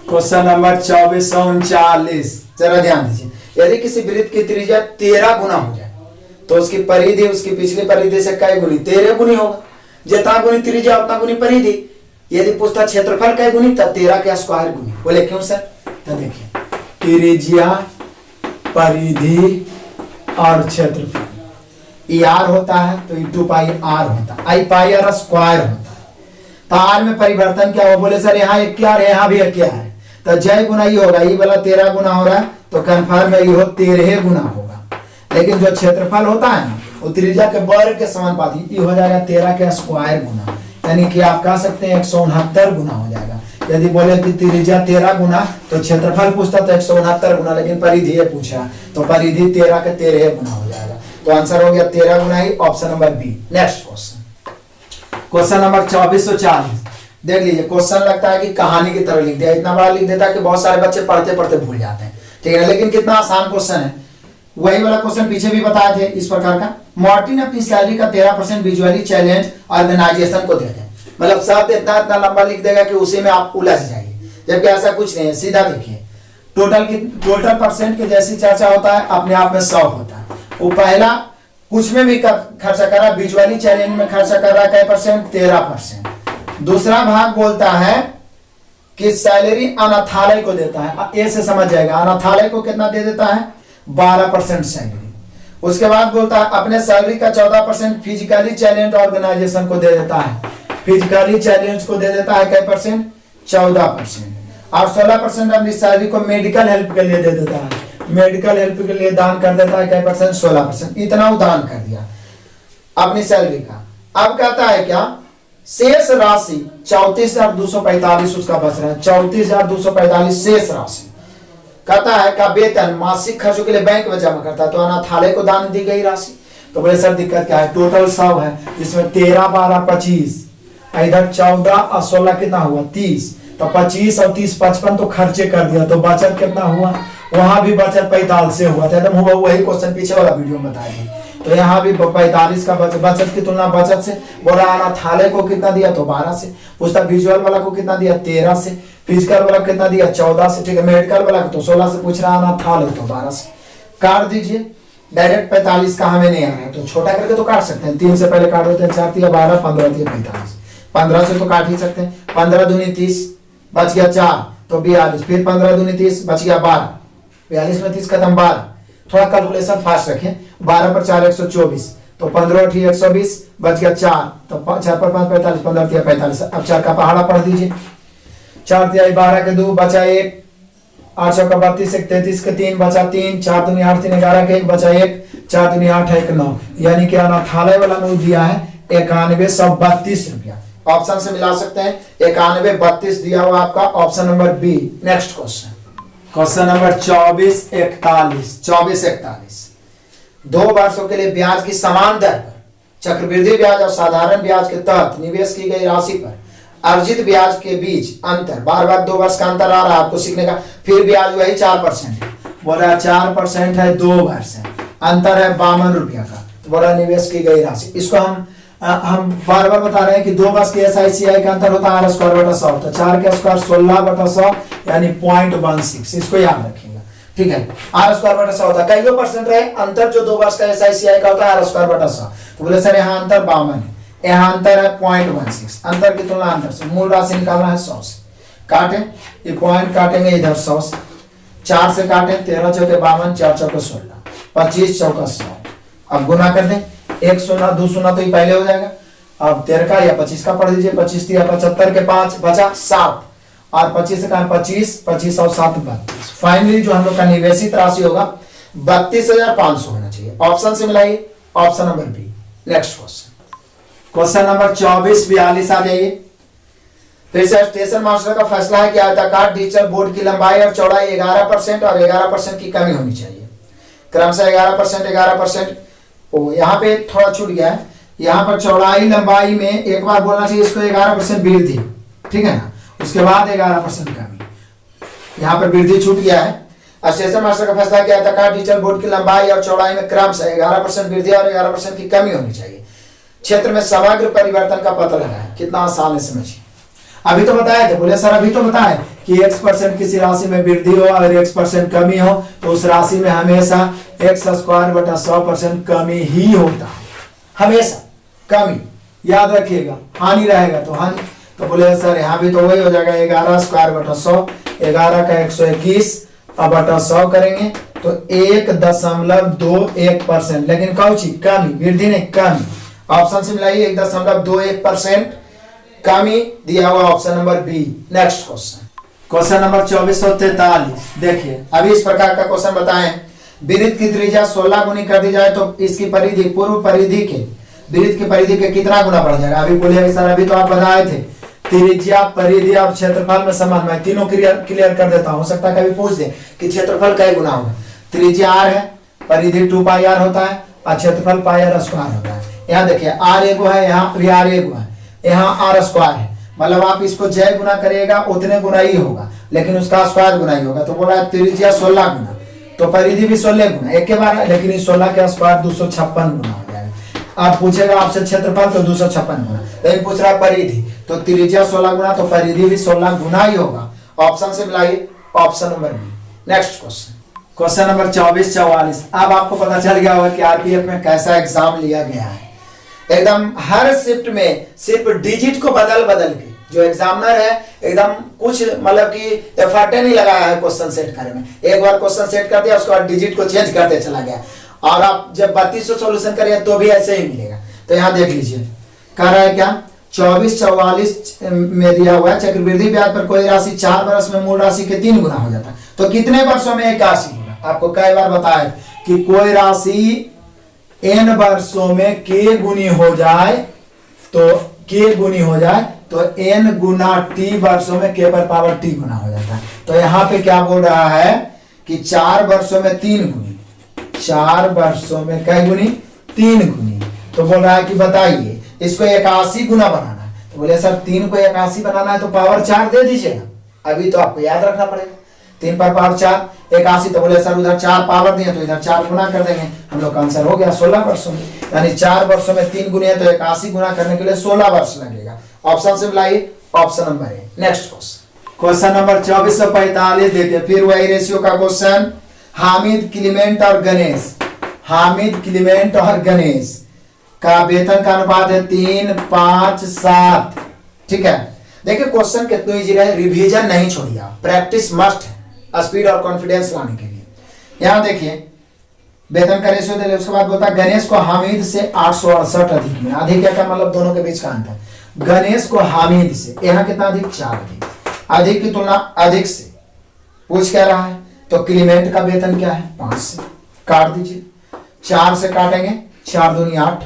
question number 2439। जरा ध्यान दीजिए, यदि किसी वृत्त की त्रिज्या 13 गुना हो जाए तो उसकी परिधि उसकी पिछली परिधि से कई गुनी, 13 गुनी होगा। जितना गुनी त्रिज्या उतना गुनी परिधि। यदि पूछता क्षेत्रफल कई गुनी, तब 13 के स्क्वायर गुनी। बोले क्यों सर, तो देखिए, त्रिज्या, परिधि और क्षेत्रफल, ई आर होता है तो ई 2 पाई आर होता है, आई पाई आर स्क्वायर होता है। तो आर में परिवर्तन क्या हो, बोले सर यहाँ 11 है, यहाँ भी 11 है, तो जय गुना ये होगा, ये वाला 13 गुना हो रहा है, तो कन्फर्म है ये हो 13 गुना होगा। लेकिन जो क्षेत्रफल होता है ना, वो त्रिज्या के वर्ग के समानुपाती, ये हो जाएगा 13 के स्क्वायर गुना, यानी कि आप कह सकते हैं 169 गुना हो जाएगा। यदि बोले कि त्रिज्या 13 गुना, तो क्षेत्रफल पूछता तो 169 गुना, लेकिन परिधि ये पूछा, तो परिधि 13 के 13 गुना हो जाएगा। तो आंसर हो गया 13 गुना ही, option number B. Next question, question number 2440। देख लीजिए, क्वेश्चन लगता है कि कहानी की तरह लिख दिया, इतना बड़ा लिख देता है कि बहुत सारे बच्चे पढ़ते पढ़ते भूल जाते हैं, ठीक है, लेकिन कितना आसान क्वेश्चन है। वही वाला क्वेश्चन पीछे भी बताए थे इस प्रकार का, मार्टिन अपनी सैलरी का 13% विजुअली चैलेंज ऑर्गेनाइजेशन को देते हैं। मतलब शब्द इतना इतना लंबा लिख देगा कि उसी में आप उलझ जाइए, जबकि ऐसा कुछ नहीं है। सीधा देखिए, टोटल परसेंट के जैसी चर्चा होता है, अपने आप में 100 होता है। वो पहला कुछ में भी खर्चा कर रहा, विजुअली चैलेंज में खर्चा कर रहा है 13%। दूसरा भाग बोलता है कि सैलरी अनाथालय को देता है, ए से समझ जाएगा, अनाथालय को कितना दे देता है, 12% सैलरी। उसके बाद बोलता है अपने सैलरी का 14% फिजिकली चैलेंज ऑर्गेनाइजेशन को दे देता है, फिजिकली चैलेंज को दे देता है क्या परसेंट, 14%। और 16% अपनी सैलरी को मेडिकल हेल्प के लिए दे देता है, मेडिकल हेल्प के लिए दान कर देता है क्या परसेंट, 16%। इतना वो दान कर दिया अपनी सैलरी का। अब कहता है क्या, शेष राशि 34,245 उसका बच रहा है, 34,245 शेष राशि। कहता है का वेतन मासिक खर्चों के लिए बैंक में जमा करता है, तो अनाथालय को दान दी गई राशि। तो बोले सर दिक्कत क्या है, टोटल 100 है, इसमें 13, 12, 25, इधर 14 और 16 कितना हुआ, 30, तो 25 और 30 55 तो खर्चे कर दिया, तो बचत कितना हुआ, वहां भी बचत 45 से हुआ था, एकदम हुआ वही क्वेश्चन पीछे वाला वीडियो में बताया। तो यहाँ भी 45 का बचत की तुलना बचत से। बोला अनाथालय को कितना दिया, तो 12 से। पूछता विजुअल वाला को कितना दिया, 13 से। फिजिकल वाला कितना दिया, 14 से, ठीक है। मेडिकल वाला तो 16 से पूछ रहा, अनाथालय तो 12 से। काट दीजिए, डायरेक्ट 45 का हमें नहीं आ रहा है, तो छोटा करके तो काट सकते हैं, 3 से पहले काट देते हैं, 4 या 12, 15 या 45, 15 से तो काट ही सकते हैं। 15 दूनी 30, बच गया 4 तो 42, फिर 15 दूनी 30, बच गया 12, 42 में 30 खत्म 12। थोड़ा कैलकुलेशन फास्ट रखें, 12 पर 4 124, तो 15 8 120, बच गया 4, तो 4 पर 5 45, 15 3 45। अब 4 का पहाड़ा पढ़ दीजिए, 4 3 12 के 2 बचा 1, 8 का 32, 1 33 के 3 बचा 3, 4 दूनी 8 3 11 के 1 बचा 1, 4 दूनी 8 1 9, यानी कि अनाथालय वाला में दिया है 9132 रुपया। ऑप्शन से मिला सकते हैं, 9132 दिया हुआ आपका, option number B. Next question, question number 2441। 2 वर्षों के लिए ब्याज की समान दर पर चक्रवृद्धि ब्याज और साधारण ब्याज के तहत निवेश की गई राशि पर अर्जित ब्याज के बीच अंतर, बार बार 2 वर्ष का अंतर आ रहा है आपको सीखने का, फिर ब्याज वही 4% है, बोला 4% है 2 वर्ष है, अंतर है 52 रुपया का, तो बोला निवेश की गई राशि। इसको हम बार बार बता रहे हैं कि 2 वर्ष के SICI का अंतर होता है R²/100, तो 4 के स्क्वायर 16/100 यानी 0.16, इसको याद रखिएगा, ठीक है। R²/100 होता है, कई % रहे अंतर जो 2 वर्ष का SICI का होता है R²/100, तो बोले सर यहाँ अंतर 52 है, यहाँ अंतर है 0.16, अंतर की तुलना अंतर से, मूल राशि निकालना है 100 से, काटे ये पॉइंट काटेंगे इधर 100 से, 4 से काटे 13 चौके 52, 4 चौके 16, 25 चौका 100, अब गुना कर दें, 1 शून्य 2 शून्य तो ये पहले हो जाएगा, अब 13 का या 25 का पढ़ दीजिए, 25 दिया 75 के 5 बचा 7 और 25 का 25, 25 और 7 32, फाइनली जो हम लोग का निवेशित राशि होगा 32,500 होना चाहिए। ऑप्शन से मिलाइए, option number B. Next question number 24-42 आ जाइए। फिर से स्टेशन मास्टर का फैसला है कि आयताकार डिजिटल बोर्ड की लंबाई और चौड़ाई 11% और 11% की कमी होनी चाहिए, क्रमशः 11%, 11%। ओ यहाँ पे थोड़ा छूट गया है, यहाँ पर चौड़ाई लंबाई में एक बार बोलना चाहिए इसको 11% वृद्धि, ठीक है ना, उसके बाद 11% कमी, यहाँ पर वृद्धि छूट गया है। स्टेशन मास्टर का फैसला किया आयताकार डिजिटल बोर्ड की लंबाई और चौड़ाई में क्रमशः 11% वृद्धि और 11% की कमी होनी चाहिए। क्षेत्र में समग्र परिवर्तन का पता लगाएं, कितना आसान है समझिए। अभी तो बताया थे, बोले सर अभी तो बताए कि x% किसी राशि में वृद्धि हो और x% कमी हो तो उस राशि में हमेशा x²/100% कमी ही होता है, हमेशा कमी, याद रखिएगा, हानि रहेगा तो हानि, तो बोले सर यहाँ भी तो वही हो जाएगा 11²/100, 11 का 121 अब बटा 100 करेंगे तो 1.21%, लेकिन कौची कमी, वृद्धि नहीं कमी। ऑप्शन से मिलाइए, 1.21% कमी दिया हुआ option number B. Next question number 2443 देखिए, अभी इस प्रकार का क्वेश्चन बताएं, वृत्त की त्रिज्या 16 गुनी कर दी जाए तो इसकी परिधि पूर्व परिधि के वृत्त की परिधि के कितना गुना बढ़ जाएगा। अभी बोलिए सर अभी तो आप बताए थे त्रिज्या, परिधि और क्षेत्रफल में समान, मैं तीनों क्लियर कर देता हूं, हो सकता है कभी पूछ दे कि क्षेत्रफल कई गुना होगा। त्रिज्या r है, परिधि 2πr होता है और क्षेत्रफल πr² होता है। यहाँ देखिए r एगो है, यहाँ भी r एगो है, यहाँ r² है, मतलब आप इसको जय गुना करिएगा उतने गुना ही होगा, लेकिन उसका स्क्वायर गुना ही होगा। तो बोला त्रिज्या 16 गुना तो परिधि भी 16 गुना, एक के बार है, लेकिन इस 16 के स्क्वायर 256 गुना हो जाएगा। आप पूछेगा आपसे क्षेत्रफल तो 256 गुना, लेकिन पूछ रहा परिधि तो त्रिज्या 16 गुना तो परिधि भी 16 गुना ही होगा। ऑप्शन से मिलाइए, option number B. Next question number 2444। अब आपको पता चल गया होगा कि आरपीएफ में कैसा एग्जाम लिया गया है। एकदम हर शिफ्ट में सिर्फ डिजिट को बदल के जो एग्जामिनर है एकदम कुछ मतलब कि एफर्ट नहीं लगाया है क्वेश्चन सेट करने में। एक बार क्वेश्चन सेट कर दिया, उसके बाद डिजिट को चेंज करते चला गया, और आप जब 3200 सॉल्यूशन करिए तो भी ऐसे ही मिलेगा। तो यहाँ देख लीजिए, कह रहा है क्या 2444 में दिया हुआ है, चक्रवृद्धि ब्याज पर कोई राशि 4 वर्ष में मूल राशि के 3 गुना हो जाता है, तो कितने वर्षों में 81 गुना। आपको कई बार बताया कि कोई राशि n वर्षों में k गुनी हो जाए तो n गुना t वर्षों में k पर पावर t गुना हो जाता है। तो यहाँ पे क्या बोल रहा है कि 4 वर्षों में 3 गुनी, 4 वर्षों में कई गुनी 3 गुनी। तो बोल रहा है कि बताइए इसको 81 गुना बनाना है। तो बोले सर 3 को 81 बनाना है तो पावर 4 दे दीजिएगा। अभी तो आपको याद रखना पड़ेगा, 3 पर पावर 4 81। तो बोले सर उधर 4 पावर दिए तो इधर 4 गुना कर देंगे, हम लोग का आंसर हो गया 16 वर्षों में। यानी 4 वर्षों में 3 गुने तो 81 गुना करने के लिए 16 वर्ष लगेगा। ऑप्शन से मिलाइए, option number A. Next question number 2445 देखिए, फिर वही रेशियो का क्वेश्चन। हामिद क्लीमेंट और गणेश का वेतन का अनुपात है 3, 5, 7। ठीक है, देखिए क्वेश्चन कितना इजी है, रिवीजन नहीं छोड़िए, प्रैक्टिस मस्ट है स्पीड और कॉन्फिडेंस लाने के लिए। यहाँ देखिए वेतन का रेशियो दे, उसके बाद बोलता है गणेश को हामिद से 868 अधिक में। अधिक क्या मतलब दोनों के बीच का अंतर, गणेश को हामिद से यहाँ कितना अधिक 4 अधिक, अधिक की तुलना अधिक से पूछ क्या रहा है। तो क्लीमेंट का वेतन क्या है 5 से, काट दीजिए, 4 से काटेंगे 4 दूनी 8,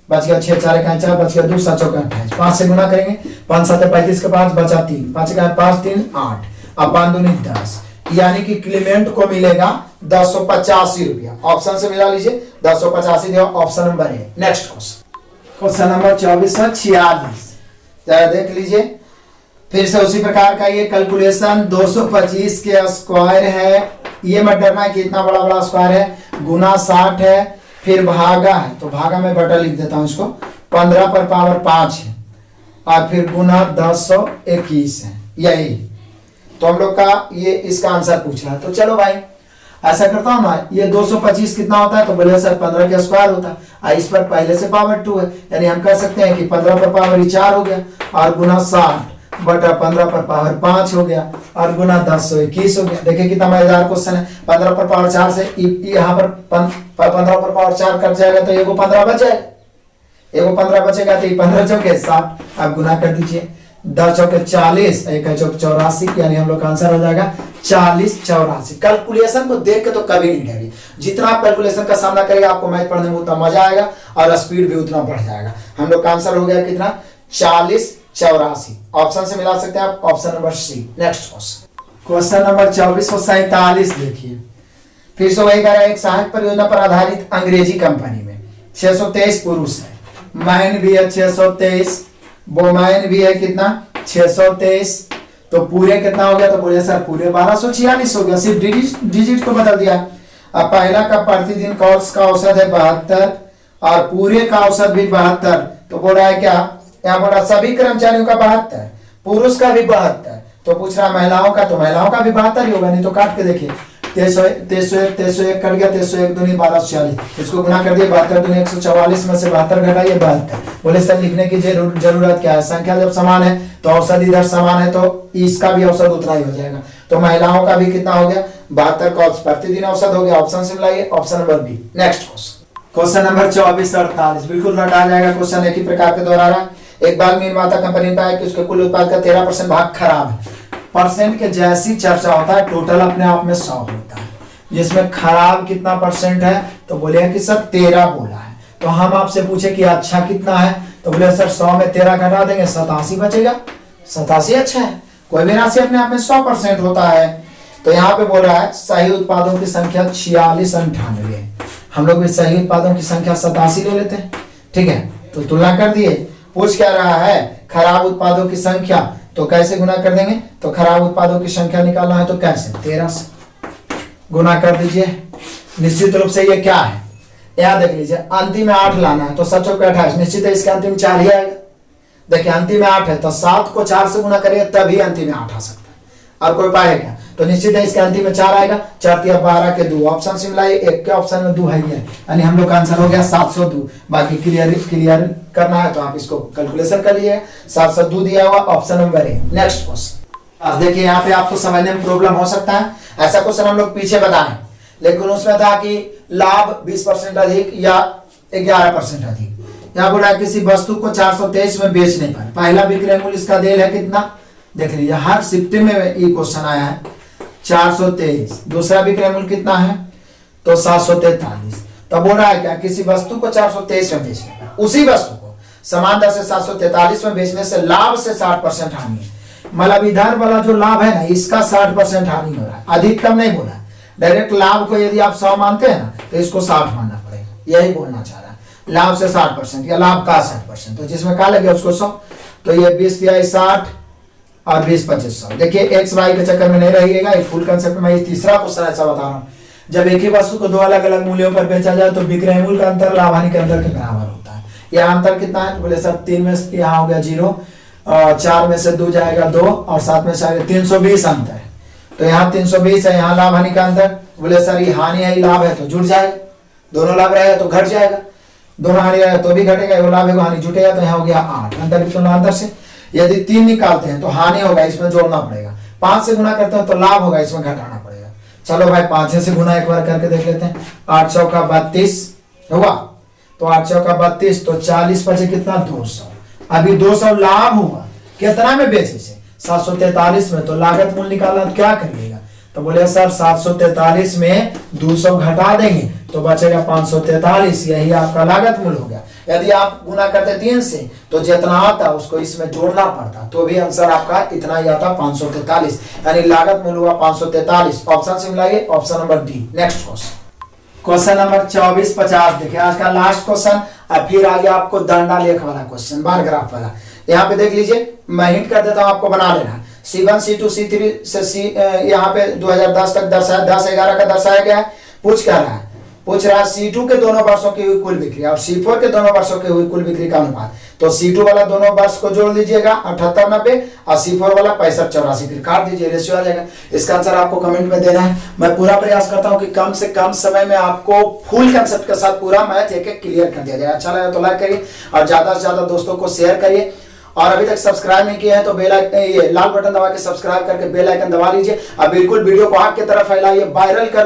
बच गया 6, 4 का 4, बच गया 2, 7 चौका 28, 5 से गुना करेंगे 5 7 35 के 5 बचा 3, 5 का 5 3 8, अब 5 दूनी 10, यानी कि क्लीमेंट को मिलेगा 1085 रुपया। ऑप्शन से मिला लीजिए, 1085 दिया option number A. Next question number 2446 देख लीजिए, फिर से उसी प्रकार का ये कैलकुलेशन 225 के स्क्वायर है, ये मत डरना है कि इतना बड़ा बड़ा स्क्वायर है, गुना 60 है, फिर भागा है, तो भागा में बटा लिख देता हूं इसको, 15 पर पावर 5 है, और फिर गुना 1021 है, यही तो हम लोग का ये इसका आंसर पूछ रहा है। तो चलो भाई ऐसा करता हूं ना, ये 225 कितना होता है, तो बोले सर 15 का स्क्वायर होता है, इस पर पहले से पावर 2 है, यानी हम कह सकते हैं कि 15 पर पावर 4 हो गया, और गुना 60 बटा 15 पर पावर 5 हो गया, और गुना 1021 हो गया। देखिए कितना मजेदार क्वेश्चन है। 15 पर पावर 4 से यहाँ पर 15 पर पावर 4 कट जाएगा तो एगो 15 बच जाएगा, एगो 15 बचेगा तो 15 चौके 60, आप गुना कर दीजिए, 10 चौके 40, 1 चौक 84, यानी हम लोग का आंसर हो जाएगा 40 84। कैलकुलेशन को देख के तो कभी नहीं डरिए, जितना आप कैलकुलेशन का सामना करेंगे आपको मैथ पढ़ने में उतना मजा आएगा और स्पीड भी उतना बढ़ जाएगा। हम लोग का आंसर हो गया कितना, 40 84। ऑप्शन से मिला सकते हैं आप, option number C. Next question number 2447 देखिए, फिर से वही कह रहा है, एक सहायक परियोजना पर आधारित अंग्रेजी कंपनी में 623 पुरुष है, मैन भी है 623, वोमैन भी है कितना 623, तो पूरे कितना हो गया, तो बोले सर पूरे 1246 हो गया, सिर्फ डिजिट को बदल दिया। अब पहला का प्रतिदिन कोर्स का औसत है 72 और पूरे का औसत भी 72, तो बोल रहा है क्या, यहाँ बोला सभी कर्मचारियों का 72, पुरुष का भी 72, तो पूछ रहा महिलाओं का, तो महिलाओं का भी 72 ही होगा, नहीं तो काट के देखिए, 301 कट गया, 301 दूनी 1246, इसको गुना कर दिए, 72 दूनी 144 में से 72 घटाइए 72। बोले सर लिखने की जरूरत क्या है, संख्या जब समान है तो औसत इधर समान है, तो इसका भी औसत उतना ही हो जाएगा। तो महिलाओं का भी कितना हो गया 72 का प्रतिदिन औसत हो गया, ऑप्शन से मिलाइए, option number B. Next question number 2448 बिल्कुल रट आ जाएगा, क्वेश्चन एक ही प्रकार के दोहरा रहा है। एक बाग निर्माता कंपनी ने पाया कि उसके कुल उत्पाद का 13% भाग खराब है। परसेंट के जैसी चर्चा होता है, टोटल अपने आप में 100 होता है, जिसमें खराब कितना परसेंट है, तो बोले कि सर 13 बोला है। तो हम आपसे पूछे कि अच्छा कितना है, तो बोले सर 100 में 13 घटा देंगे 87 बचेगा, 87 अच्छा है। कोई भी राशि अपने आप में 100% होता है। तो यहाँ पे बोल रहा है सही उत्पादों की संख्या 46 98 है, हम लोग भी सही उत्पादों की संख्या 87 ले लेते हैं, ठीक है। तो तुलना कर दिए, पूछ क्या रहा है खराब उत्पादों की संख्या, तो कैसे गुना कर देंगे, तो खराब उत्पादों की संख्या निकालना है तो कैसे 13 से गुना कर दीजिए। निश्चित रूप से ये क्या है, यहाँ देख लीजिए, अंतिम में 8 लाना है तो 7 चौके 28, निश्चित है इसके अंतिम 4 ही आएगा। देखिए अंतिम में 8 है तो 7 को 4 से गुना करिए तभी अंतिम में 8 आ सकता है, और कोई पाएगा तो निश्चित है इसके अंतिम में 4 आएगा, 4 या 12 के 2, ऑप्शन से मिलाइए, एक के ऑप्शन में 2 है, यानी हम लोग का आंसर हो गया 702। बाकी क्लियर करना है तो आप इसको कैलकुलेशन कर लिए, 702 दिया हुआ, option number A. Next question, अब देखिए यहाँ पे आपको समझने में प्रॉब्लम हो सकता है, ऐसा क्वेश्चन हम लोग पीछे बताएं, लेकिन उसमें था कि लाभ 20% अधिक या 11% अधिक। यहाँ बोला किसी वस्तु को 423 में बेचने पर पहला विक्रय मूल्य इसका देल है कितना, देख लीजिए हर शिफ्ट में ये क्वेश्चन आया है 423, दूसरा विक्रय मूल्य कितना है तो 743। तब बोल रहा है क्या, किसी वस्तु को 423 में बेचने पर उसी वस्तु को समान दर से 743 में बेचने से लाभ से 60% हानि है। मतलब इधर वाला जो लाभ है ना, इसका 60% हानि हो रहा है, अधिकतम नहीं बोला, डायरेक्ट लाभ को यदि आप 100 मानते हैं ना तो इसको 60 मानना पड़ेगा, यही बोलना चाह रहा है, लाभ से 60% या लाभ का 60%, तो जिसमें क्या लगे उसको 100, तो ये 20 या 60 और 20 25 100। देखिए एक्स वाई के चक्कर में नहीं रहिएगा, एक फुल कंसेप्ट में। ये तीसरा क्वेश्चन ऐसा बता रहा हूँ, जब एक ही वस्तु को 2 अलग अलग मूल्यों पर बेचा जाए तो विक्रय मूल्य का अंतर लाभ हानि के अंतर के बराबर होता है। यहाँ अंतर कितना है, तो बोले सर 3 में से यहाँ हो गया 0, 4 में से 2 जाएगा 2 और 7 में से 320 अंतर है, तो यहाँ 320 है, यहाँ लाभ हानि का अंतर, बोले सर ये हानि है लाभ है तो जुड़ जाएगा, दोनों लाभ रहेगा तो घट जाएगा, दोनों हानि रहेगा तो भी घटेगा, वो लाभ है वो हानि जुटेगा, तो यहाँ हो गया 8 अंतर की तुलना अंतर से। यदि 3 निकालते हैं तो हानि होगा, इसमें जोड़ना पड़ेगा, 5 से गुना करते हैं तो लाभ होगा, इसमें घटाना पड़ेगा। चलो भाई 5 से गुना एक बार करके देख लेते हैं, 8 चौका 32 हुआ, तो 8 चौका 32, तो 40 बचे कितना 200, अभी 200 लाभ हुआ, कितना में बेचे से 743 में, तो लागत मूल्य निकालना तो क्या करिएगा, तो बोले सर 743 में 200 घटा देंगे तो बचेगा 543, यही आपका लागत मूल्य हो गया। यदि आप गुना करते 3 से तो जितना आता उसको इसमें जोड़ना पड़ता, तो भी आंसर आपका इतना ही आता 543, यानी लागत मूल्य हुआ 543। ऑप्शन से मिलाइए, option number D. Next question number 2450 देखिए आज का लास्ट क्वेश्चन, और फिर आगे आपको दंडा लेख वाला क्वेश्चन, बार ग्राफ वाला। यहाँ पे देख लीजिए, मैं हिंट कर देता हूँ, आपको बना लेना। C1 C2 C3 से यहाँ पे 2010 तक दर्शाया, 10-11 का दर्शाया गया है। पूछ रहा है C2 के दोनों वर्षों की हुई कुल बिक्री और C4 के दोनों वर्षों की हुई कुल बिक्री का अनुपात। तो C2 वाला दोनों वर्ष को जोड़ लीजिएगा 78-90 और C4 वाला 65-84, फिर काट दीजिए, रेशियो आ जाएगा। इसका आंसर आपको कमेंट में देना है। मैं पूरा प्रयास करता हूं कि कम से कम समय में आपको फुल कंसेप्ट के साथ पूरा मैथ एक एक क्लियर कर दिया जाए। अच्छा लगा तो लाइक करिए और ज्यादा से ज्यादा दोस्तों को शेयर करिए, और अभी तक सब्सक्राइब नहीं किया है तो ये लाल बटन दबा के सब्सक्राइब करके बेल आइकन दबा लीजिए और बिल्कुल वीडियो को आगे की तरफ फैलाइए, वायरल कर